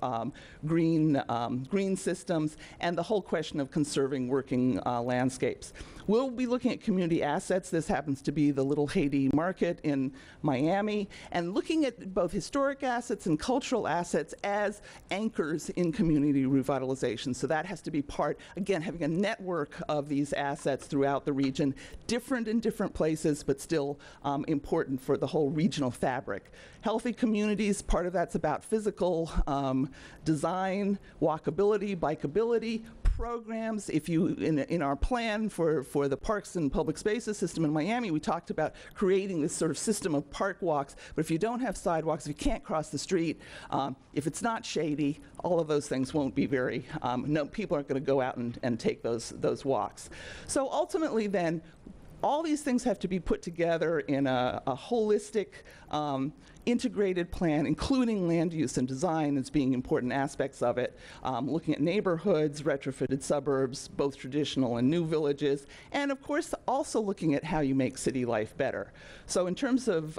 green systems, and the whole question of conserving working landscapes. We'll be looking at community assets. This happens to be the Little Haiti Market in Miami, and looking at both historic assets and cultural assets as anchors in community revitalization. So that has to be part, again, having a network of these assets throughout the region, different in different places, but still important for the whole regional fabric. Healthy communities, part of that's about physical design, walkability, bikeability, programs. If you, in our plan for the Parks and Public Spaces system in Miami, we talked about creating this sort of system of park walks, but if you don't have sidewalks, if you can't cross the street, if it's not shady, all of those things won't be very, people aren't going to go out and take those walks. So ultimately then, all these things have to be put together in a holistic, integrated plan, including land use and design as being important aspects of it, looking at neighborhoods, retrofitted suburbs, both traditional and new villages, and of course also looking at how you make city life better. So in terms of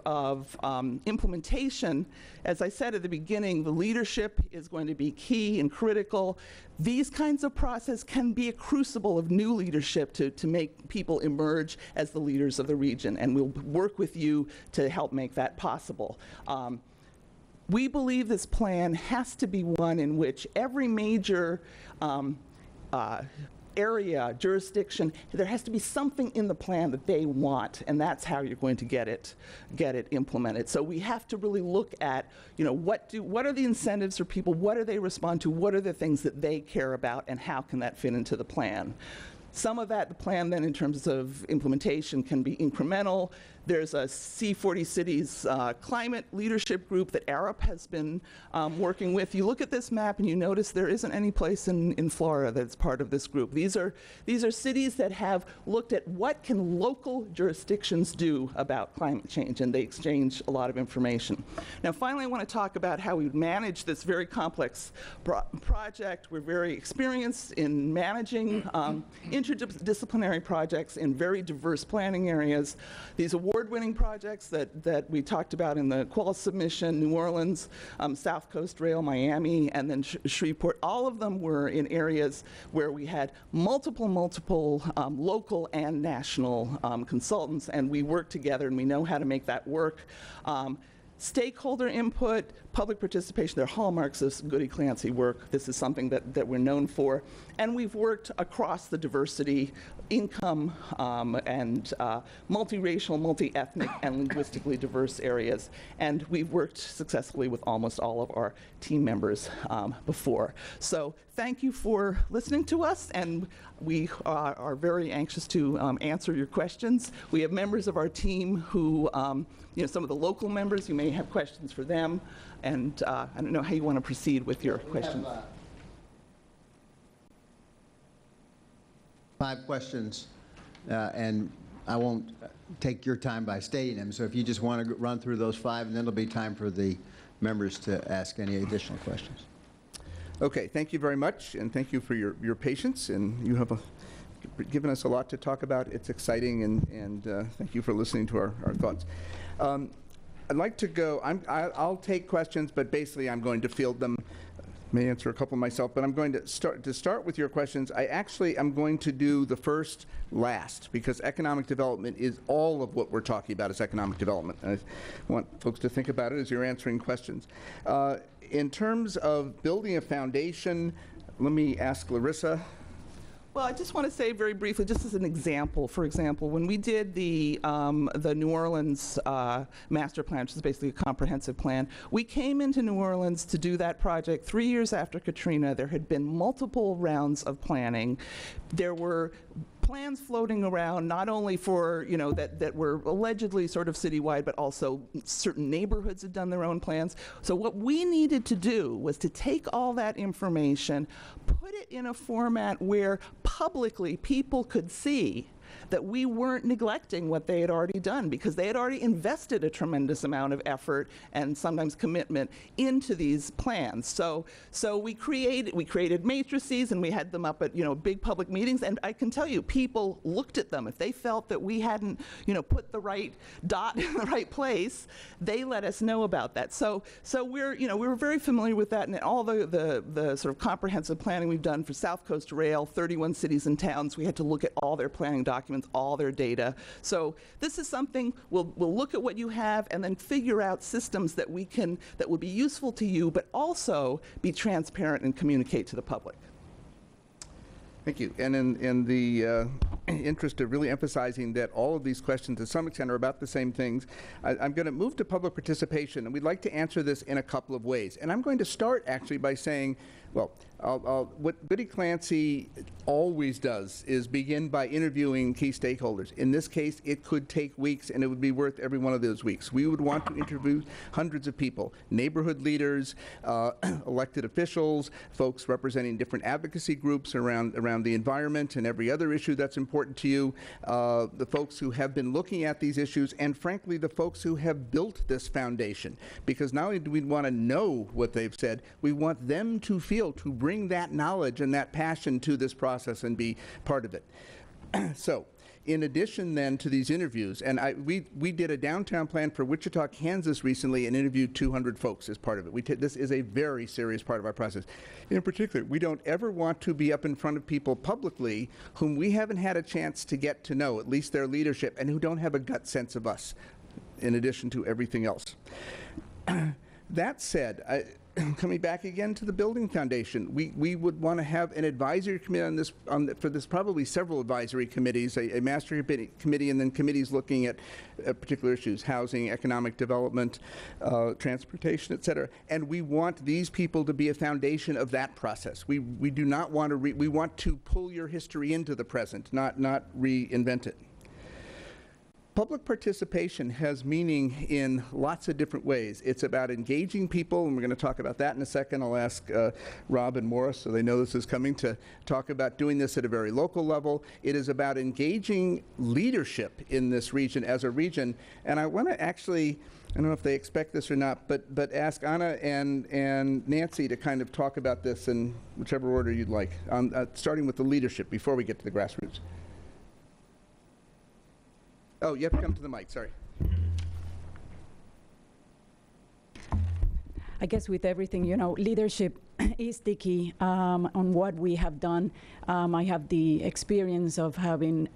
implementation, as I said at the beginning, the leadership is going to be key and critical. These kinds of processes can be a crucible of new leadership to make people emerge as the leaders of the region, and we'll work with you to help make that possible. We believe this plan has to be one in which every major area, jurisdiction, there has to be something in the plan that they want, and that's how you're going to get it implemented. So we have to really look at, what are the incentives for people, what do they respond to, what are the things that they care about, and how can that fit into the plan. Some of that, the plan then in terms of implementation can be incremental. There's a C40 Cities climate leadership group that Arup has been working with. You look at this map and you notice there isn't any place in Florida that's part of this group. These are cities that have looked at what can local jurisdictions do about climate change, and they exchange a lot of information. Now finally, I want to talk about how we manage this very complex project. We're very experienced in managing interdisciplinary projects in very diverse planning areas. These award-winning projects that we talked about in the qual submission, New Orleans, South Coast Rail, Miami, and then Shreveport, all of them were in areas where we had multiple local and national consultants, and we worked together and we know how to make that work. Stakeholder input, public participation, they're hallmarks of Goody Clancy work. This is something that we're known for. And we've worked across the diversity, income, and multiracial, multi-ethnic, and linguistically diverse areas. And we've worked successfully with almost all of our team members before. So thank you for listening to us, and we are very anxious to answer your questions. We have members of our team who, some of the local members, you may have questions for them, and I don't know how you want to proceed with your questions. We have 5 questions, and I won't take your time by stating them, so if you just want to run through those 5, and then there'll be time for the members to ask any additional questions. Okay, thank you very much, and thank you for your patience, and you have given us a lot to talk about. It's exciting, and thank you for listening to our thoughts. I'd like to go, I'll take questions, but basically I'm going to field them. May answer a couple myself, but I'm going to start with your questions. I actually am going to do the first last, because economic development is all of what we're talking about is economic development. I want folks to think about it as you're answering questions. In terms of building a foundation, let me ask Larissa. Well, I just want to say very briefly, just as an example, for example, when we did the New Orleans master plan, which is basically a comprehensive plan, we came into New Orleans to do that project 3 years after Katrina. There had been multiple rounds of planning. There were plans floating around, not only for, that were allegedly sort of citywide, but also certain neighborhoods had done their own plans. So what we needed to do was to take all that information, put it in a format where publicly people could see that we weren't neglecting what they had already done, because they had already invested a tremendous amount of effort and sometimes commitment into these plans. So we created matrices, and we had them up at big public meetings, and I can tell you, people looked at them. If they felt that we hadn't put the right dot in the right place, they let us know about that. So we were very familiar with that, and all the sort of comprehensive planning we've done for South Coast Rail, 31 cities and towns, we had to look at all their planning documents, all their data. So this is something, we'll look at what you have and then figure out systems that will be useful to you, but also be transparent and communicate to the public. Thank you. And in the interest of really emphasizing that all of these questions to some extent are about the same things, I'm going to move to public participation, and we'd like to answer this in a couple of ways. And I'm going to start actually by saying, well, what Goody Clancy always does is begin by interviewing key stakeholders. In this case, it could take weeks, and it would be worth every one of those weeks. We would want to interview hundreds of people, neighborhood leaders, elected officials, folks representing different advocacy groups around the environment and every other issue that's important to you, the folks who have been looking at these issues, and frankly, the folks who have built this foundation. Because not only do we want to know what they've said, we want them to bring that knowledge and that passion to this process and be part of it. So, in addition then to these interviews, and we did a downtown plan for Wichita, Kansas recently and interviewed 200 folks as part of it. This is a very serious part of our process. In particular, we don't ever want to be up in front of people publicly whom we haven't had a chance to get to know, at least their leadership, and who don't have a gut sense of us, in addition to everything else. That said, coming back again to the building foundation, we would want to have an advisory committee for this, probably several advisory committees, a master committee, and then committees looking at particular issues, housing, economic development, transportation, et cetera. And we want these people to be a foundation of that process. We do not want to, we want to pull your history into the present, not reinvent it. Public participation has meaning in lots of different ways. It's about engaging people, and we're going to talk about that in a second. I'll ask Rob and Morris, so they know this is coming, to talk about doing this at a very local level. It is about engaging leadership in this region as a region. And I want to actually, I don't know if they expect this or not, but ask Anna and Nancy to kind of talk about this in whichever order you'd like, starting with the leadership before we get to the grassroots. Oh, you have to come to the mic, sorry. I guess with everything, leadership is the key on what we have done. I have the experience of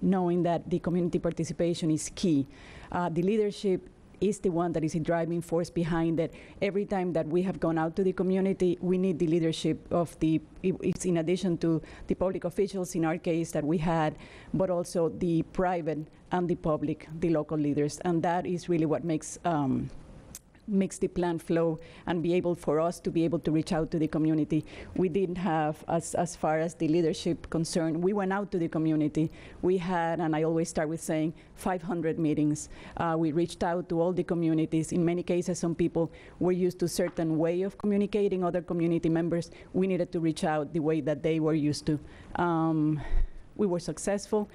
knowing that the community participation is key. The leadership is the one that is a driving force behind it. Every time that we have gone out to the community, we need the leadership of it's in addition to the public officials in our case that we had, but also the private and the public, the local leaders. And that is really what makes the plan flow and be able for us to be able to reach out to the community. We didn't have, as far as the leadership concerned, we went out to the community. We had, and I always start with saying, 500 meetings. We reached out to all the communities. In many cases, some people were used to a certain way of communicating, other community members. We needed to reach out the way that they were used to. We were successful.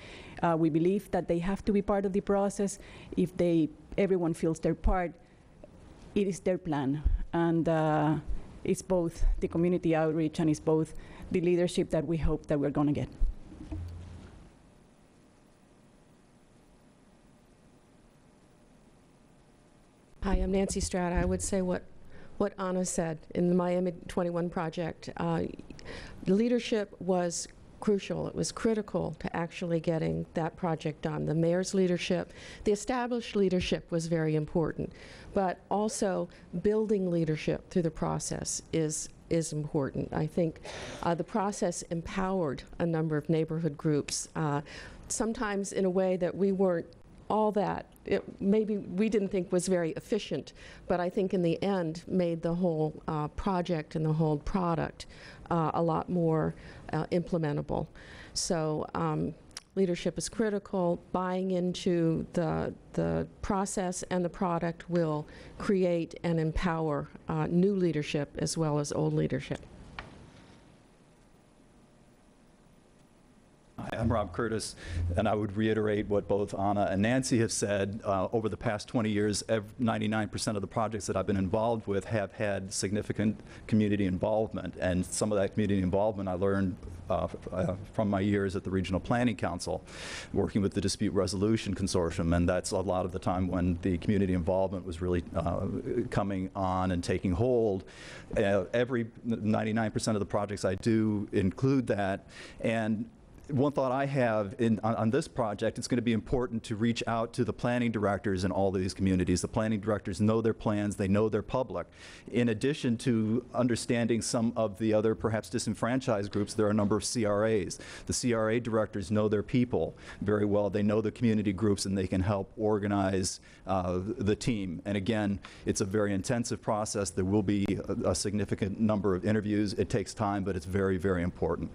We believe that they have to be part of the process. If everyone feels their part, it is their plan, and it's both the community outreach and it's both the leadership that we hope that we're going to get. Hi, I'm Nancy Strata. I would say what Anna said in the Miami 21 project. Leadership was crucial. It was critical to actually getting that project done. The mayor's leadership, the established leadership was very important, but also building leadership through the process is important. I think the process empowered a number of neighborhood groups, sometimes in a way that we weren't all that, maybe we didn't think was very efficient, but I think in the end made the whole project and the whole product a lot more implementable. So leadership is critical. Buying into the process and the product will create and empower new leadership as well as old leadership. Hi, I'm Rob Curtis, and I would reiterate what both Anna and Nancy have said. Over the past 20 years, 99% of the projects that I've been involved with have had significant community involvement, and some of that community involvement I learned from my years at the Regional Planning Council, working with the Dispute Resolution Consortium, and that's a lot of the time when the community involvement was really coming on and taking hold. Every 99% of the projects I do include that, and one thought I have on this project, it's going to be important to reach out to the planning directors in all of these communities. The planning directors know their plans, they know their public. In addition to understanding some of the other perhaps disenfranchised groups, there are a number of CRAs. The CRA directors know their people very well. They know the community groups and they can help organize the team. And again, it's a very intensive process. There will be a significant number of interviews. It takes time, but it's very, very important.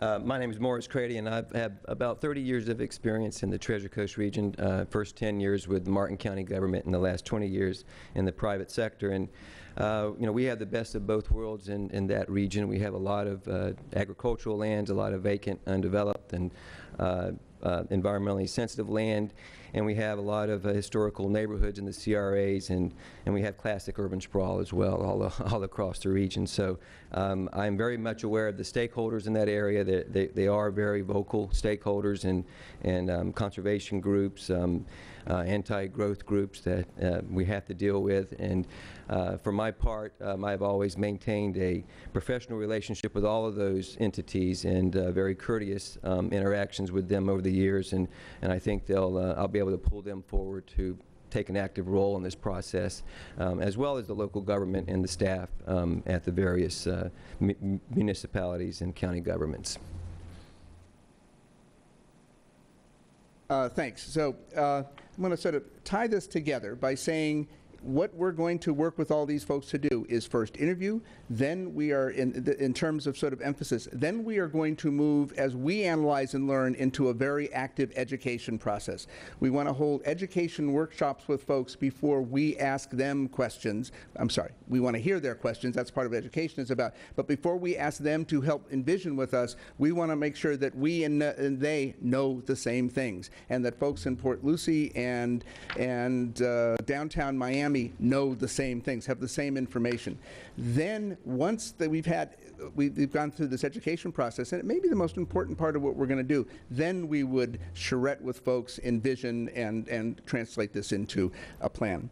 My name is Morris Crady, and I've had about 30 years of experience in the Treasure Coast region, first 10 years with the Martin County government and the last 20 years in the private sector. And you know, we have the best of both worlds in that region. We have a lot of agricultural lands, a lot of vacant, undeveloped, and environmentally sensitive land, and we have a lot of historical neighborhoods in the CRAs, and we have classic urban sprawl as well all across the region. So I'm very much aware of the stakeholders in that area. They are very vocal stakeholders and conservation groups, anti-growth groups that we have to deal with. And for my part, I've always maintained a professional relationship with all of those entities and very courteous interactions with them over the years. And I think I'll be able to pull them forward to take an active role in this process, as well as the local government and the staff at the various municipalities and county governments. Thanks. So I'm going to sort of tie this together by saying what we're going to work with all these folks to do is first interview, then we are, in terms of sort of emphasis, then we are going to move, as we analyze and learn, into a very active education process. We want to hold education workshops with folks before we ask them questions. I'm sorry, we want to hear their questions. That's part of what education is about. But before we ask them to help envision with us, we want to make sure that we and they know the same things, and that folks in Port Lucie and downtown Miami Miami know the same things, have the same information. Then once that we've gone through this education process, and it may be the most important part of what we're going to do, then we would charrette with folks, envision, and translate this into a plan.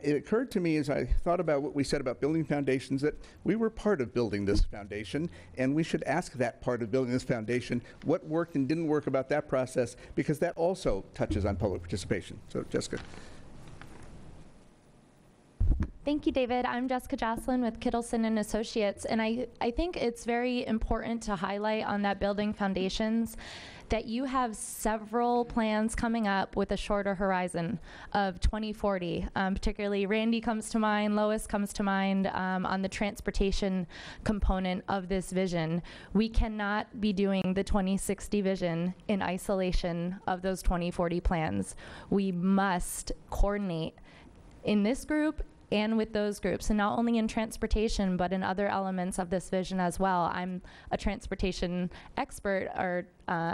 It occurred to me as I thought about what we said about building foundations that we were part of building this foundation, and we should ask that part of building this foundation what worked and didn't work about that process, because that also touches on public participation. So, Jessica. Thank you, David. I'm Jessica Jocelyn with Kittleson and Associates, and I think it's very important to highlight on that building foundations that you have several plans coming up with a shorter horizon of 2040. Particularly Randy comes to mind, Lois comes to mind on the transportation component of this vision. We cannot be doing the 2060 vision in isolation of those 2040 plans. We must coordinate in this group and with those groups, and not only in transportation, but in other elements of this vision as well. I'm a transportation expert or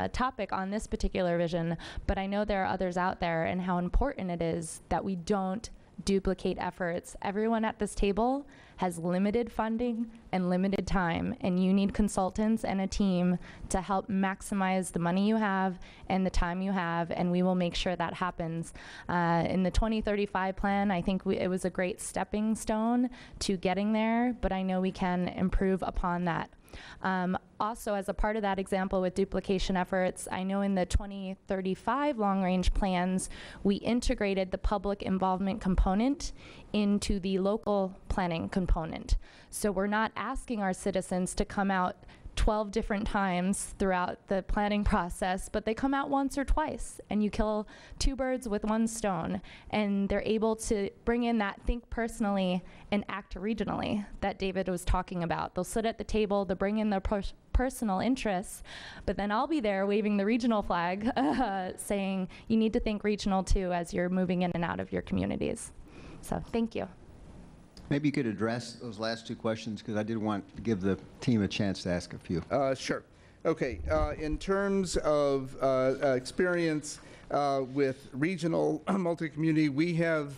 topic on this particular vision, but I know there are others out there, and how important it is that we don't duplicate efforts. Everyone at this table has limited funding and limited time, and you need consultants and a team to help maximize the money you have and the time you have, and we will make sure that happens. In the 2035 plan, I think it was a great stepping stone to getting there, but I know we can improve upon that. Also, as a part of that example with duplication efforts, I know in the 2035 long-range plans, we integrated the public involvement component into the local planning component. So we're not asking our citizens to come out 12 different times throughout the planning process, but they come out once or twice, and you kill two birds with one stone, and they're able to bring in that think personally and act regionally that David was talking about. They'll sit at the table, they'll bring in their personal interests, but then I'll be there waving the regional flag saying you need to think regional too as you're moving in and out of your communities. So thank you. Maybe you could address those last two questions, because I did want to give the team a chance to ask a few. Sure. Okay. In terms of experience with regional multi-community, we have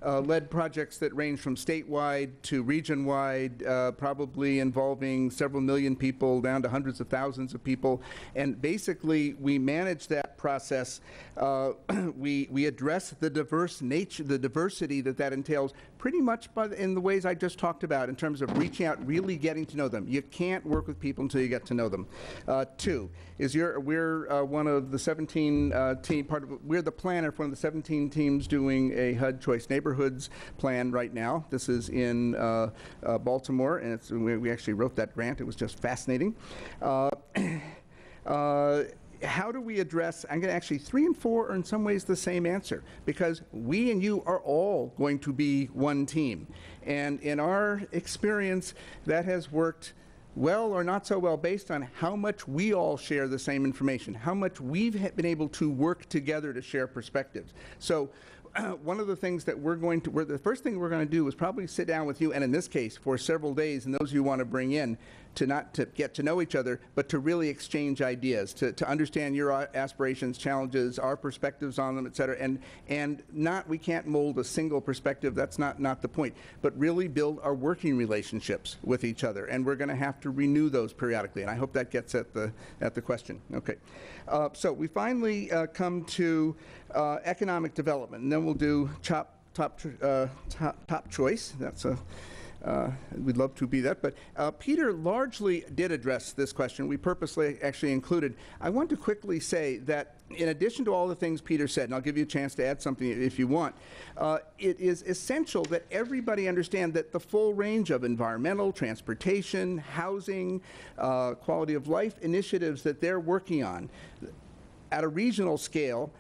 led projects that range from statewide to region-wide, probably involving several million people down to hundreds of thousands of people. And basically, we manage that process. We address the diverse nature, the diversity that entails, pretty much in the ways I just talked about, in terms of reaching out, really getting to know them. You can't work with people until you get to know them. Two is we're one of the 17 we're the planner for one of the 17 teams doing a HUD Choice Neighborhoods plan right now. This is in Baltimore, and we actually wrote that grant. It was just fascinating. How do we address, I'm going to actually 3 and 4 are in some ways the same answer, because we and you are all going to be one team. And in our experience, that has worked well or not so well based on how much we all share the same information, how much we've been able to work together to share perspectives. So one of the things that the first thing we're going to do is probably sit down with you, and in this case, for several days, and those you want to bring in, to not to get to know each other, but to really exchange ideas, to understand your aspirations, challenges, our perspectives on them, et cetera, and we can't mold a single perspective. That's not the point, but really build our working relationships with each other, and we're going to have to renew those periodically, and I hope that gets at the question. Okay, so we finally come to economic development, and then we'll do top choice. That's we'd love to be that, but Peter largely did address this question. We purposely actually included. I want to quickly say that in addition to all the things Peter said, and I'll give you a chance to add something if you want, it is essential that everybody understand that the full range of environmental, transportation, housing, quality of life initiatives that they're working on at a regional scale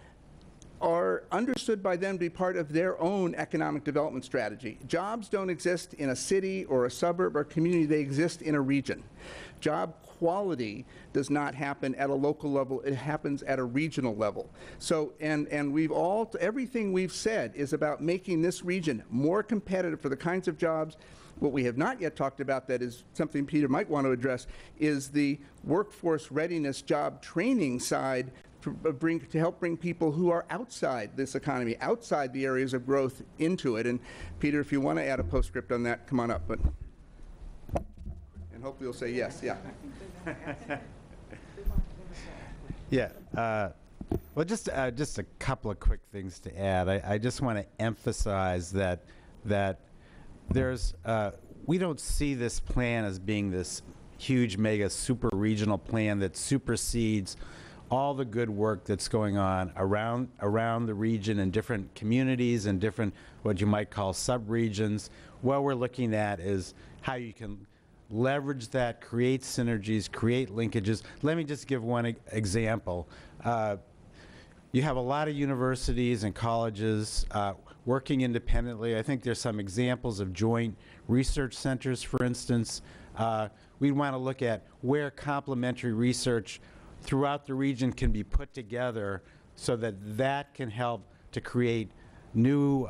are understood by them to be part of their own economic development strategy. Jobs don't exist in a city or a suburb or community, they exist in a region. Job quality does not happen at a local level, it happens at a regional level. So, and everything we've said is about making this region more competitive for the kinds of jobs. What we have not yet talked about that is something Peter might want to address is the workforce readiness job training side to help bring people who are outside this economy, outside the areas of growth, into it. And Peter, if you want to add a postscript on that, come on up. But and hopefully you'll say yes. Yeah. Yeah. Well, just a couple of quick things to add. I just want to emphasize that there's we don't see this plan as being this huge, mega, super regional plan that supersedes all the good work that's going on around the region in different communities and different what you might call sub-regions. What we're looking at is how you can leverage that, create synergies, create linkages. Let me just give one example. You have a lot of universities and colleges working independently. I think there's some examples of joint research centers, for instance. We want to look at where complementary research throughout the region can be put together so that that can help to create new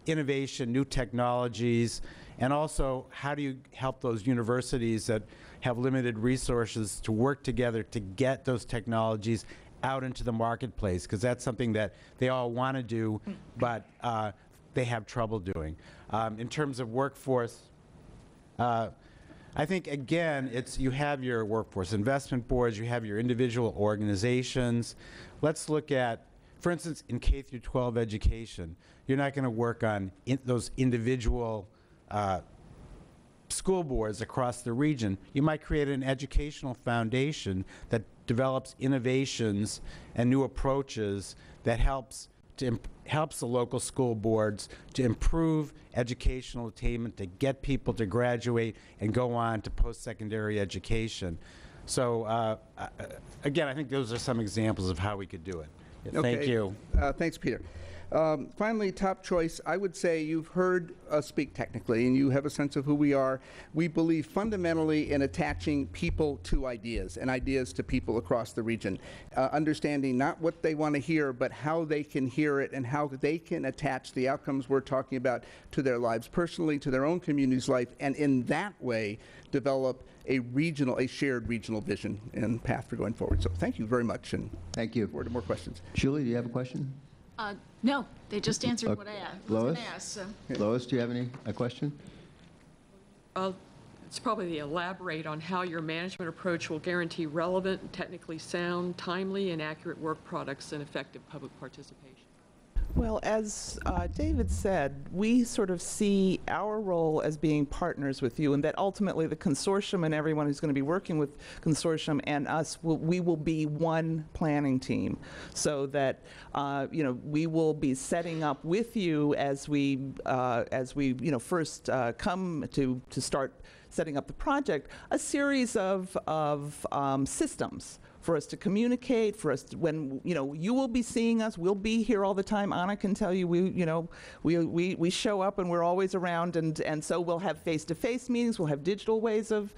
innovation, new technologies, and also how do you help those universities that have limited resources to work together to get those technologies out into the marketplace, because that's something that they all want to do, but they have trouble doing. In terms of workforce, I think, again, you have your workforce investment boards, you have your individual organizations. Let's look at, for instance, in K through 12 education, you're not going to work on those individual school boards across the region. You might create an educational foundation that develops innovations and new approaches that helps the local school boards to improve educational attainment, to get people to graduate and go on to post-secondary education. So again, I think those are some examples of how we could do it. Yeah, okay. Thank you. Thanks, Peter. Finally, top choice, I would say you've heard us speak technically, and you have a sense of who we are. We believe fundamentally in attaching people to ideas and ideas to people across the region, understanding not what they want to hear, but how they can hear it and how they can attach the outcomes we're talking about to their lives personally, to their own community's life, and in that way develop a shared regional vision and path for going forward. So thank you very much, and thank you. Forward to more questions. Julie, do you have a question? No, they just answered Okay. what I was Lois? going to ask. So. Lois, do you have a question? It's probably to elaborate on how your management approach will guarantee relevant, technically sound, timely, and accurate work products and effective public participation. Well, as David said, we sort of see our role as being partners with you, and that ultimately the consortium and everyone who's going to be working with consortium and us, we will be one planning team, so that we will be setting up with you as we first come to start setting up the project, a series of systems for us to communicate, for us to, when, you will be seeing us, we'll be here all the time. Anna can tell you, we show up and we're always around, and so we'll have face-to-face meetings, we'll have digital ways of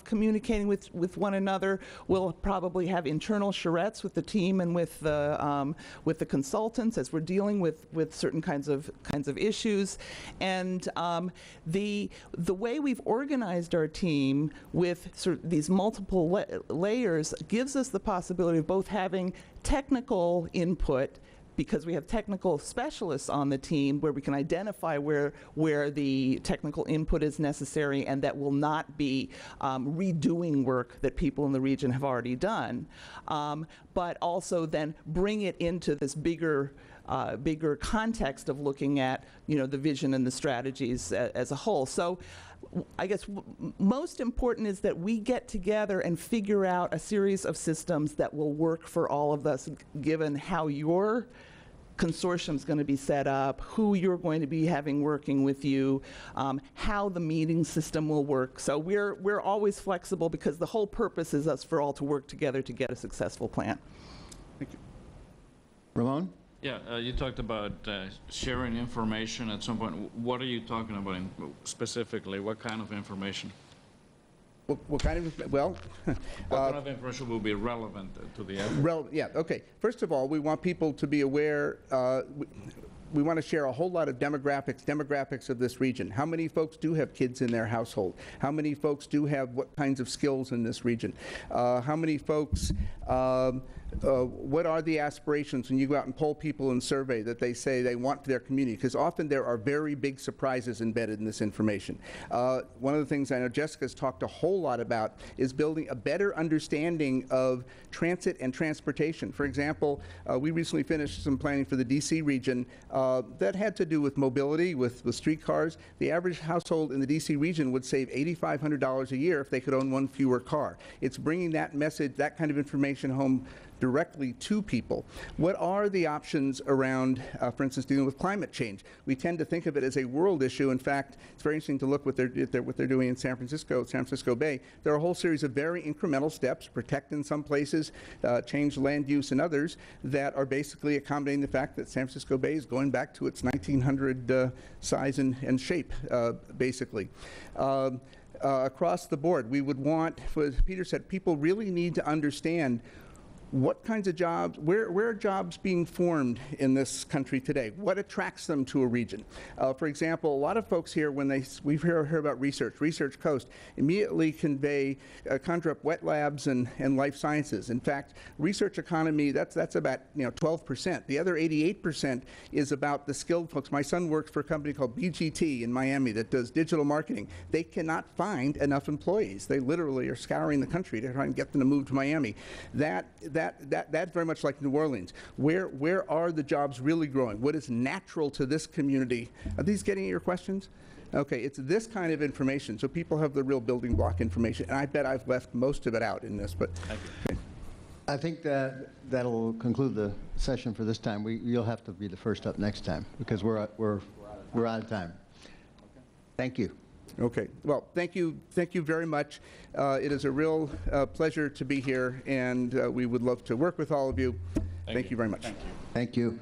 communicating with one another. We'll probably have internal charrettes with the team and with the consultants as we're dealing with certain kinds of issues. And the way we've organized our team with sort of these multiple layers gives us the possibility of both having technical input, because we have technical specialists on the team where we can identify where the technical input is necessary, and that will not be redoing work that people in the region have already done, but also then bring it into this bigger context of looking at the vision and the strategies as a whole. So I guess most important is that we get together and figure out a series of systems that will work for all of us, given how your consortium is going to be set up, who you're going to be having working with you, how the meeting system will work. So we're always flexible, because the whole purpose is us for all to work together to get a successful plan. Thank you. Ramon? Yeah, you talked about sharing information at some point. What are you talking about specifically? What kind of information? What kind of, well... what kind of information will be relevant to the effort? Yeah, okay. First of all, we want people to be aware, we want to share a whole lot of demographics of this region. How many folks do have kids in their household? How many folks do have what kinds of skills in this region? How many folks what are the aspirations when you go out and poll people and survey that they say they want for their community? Because often there are very big surprises embedded in this information. One of the things I know Jessica's talked a whole lot about is building a better understanding of transit and transportation. For example, we recently finished some planning for the DC region that had to do with mobility, with streetcars. The average household in the DC region would save $8,500 a year if they could own one fewer car. It's bringing that message, that kind of information home directly to people. What are the options around, for instance, dealing with climate change? We tend to think of it as a world issue. In fact, it's very interesting to look what they're doing in San Francisco Bay. There are a whole series of very incremental steps, protect in some places, change land use in others, that are basically accommodating the fact that San Francisco Bay is going back to its 1900 size and shape, basically. Across the board, we would want, as Peter said, people really need to understand what kinds of jobs, where are jobs being formed in this country today? What attracts them to a region? For example, a lot of folks here, when we hear about Research Coast, immediately conjure up wet labs and life sciences. In fact, research economy, that's about 12%. The other 88% is about the skilled folks. My son works for a company called BGT in Miami that does digital marketing. They cannot find enough employees. They literally are scouring the country to try and get them to move to Miami. That's very much like New Orleans. Where are the jobs really growing? What is natural to this community? Are these getting at your questions? Okay, it's this kind of information, so people have the real building block information, and I bet I've left most of it out in this, but. Okay. I think that'll conclude the session for this time. You'll have to be the first up next time, because we're out of time. Thank you. Okay. Well, thank you very much. It is a real pleasure to be here, and we would love to work with all of you. Thank you very much. Thank you.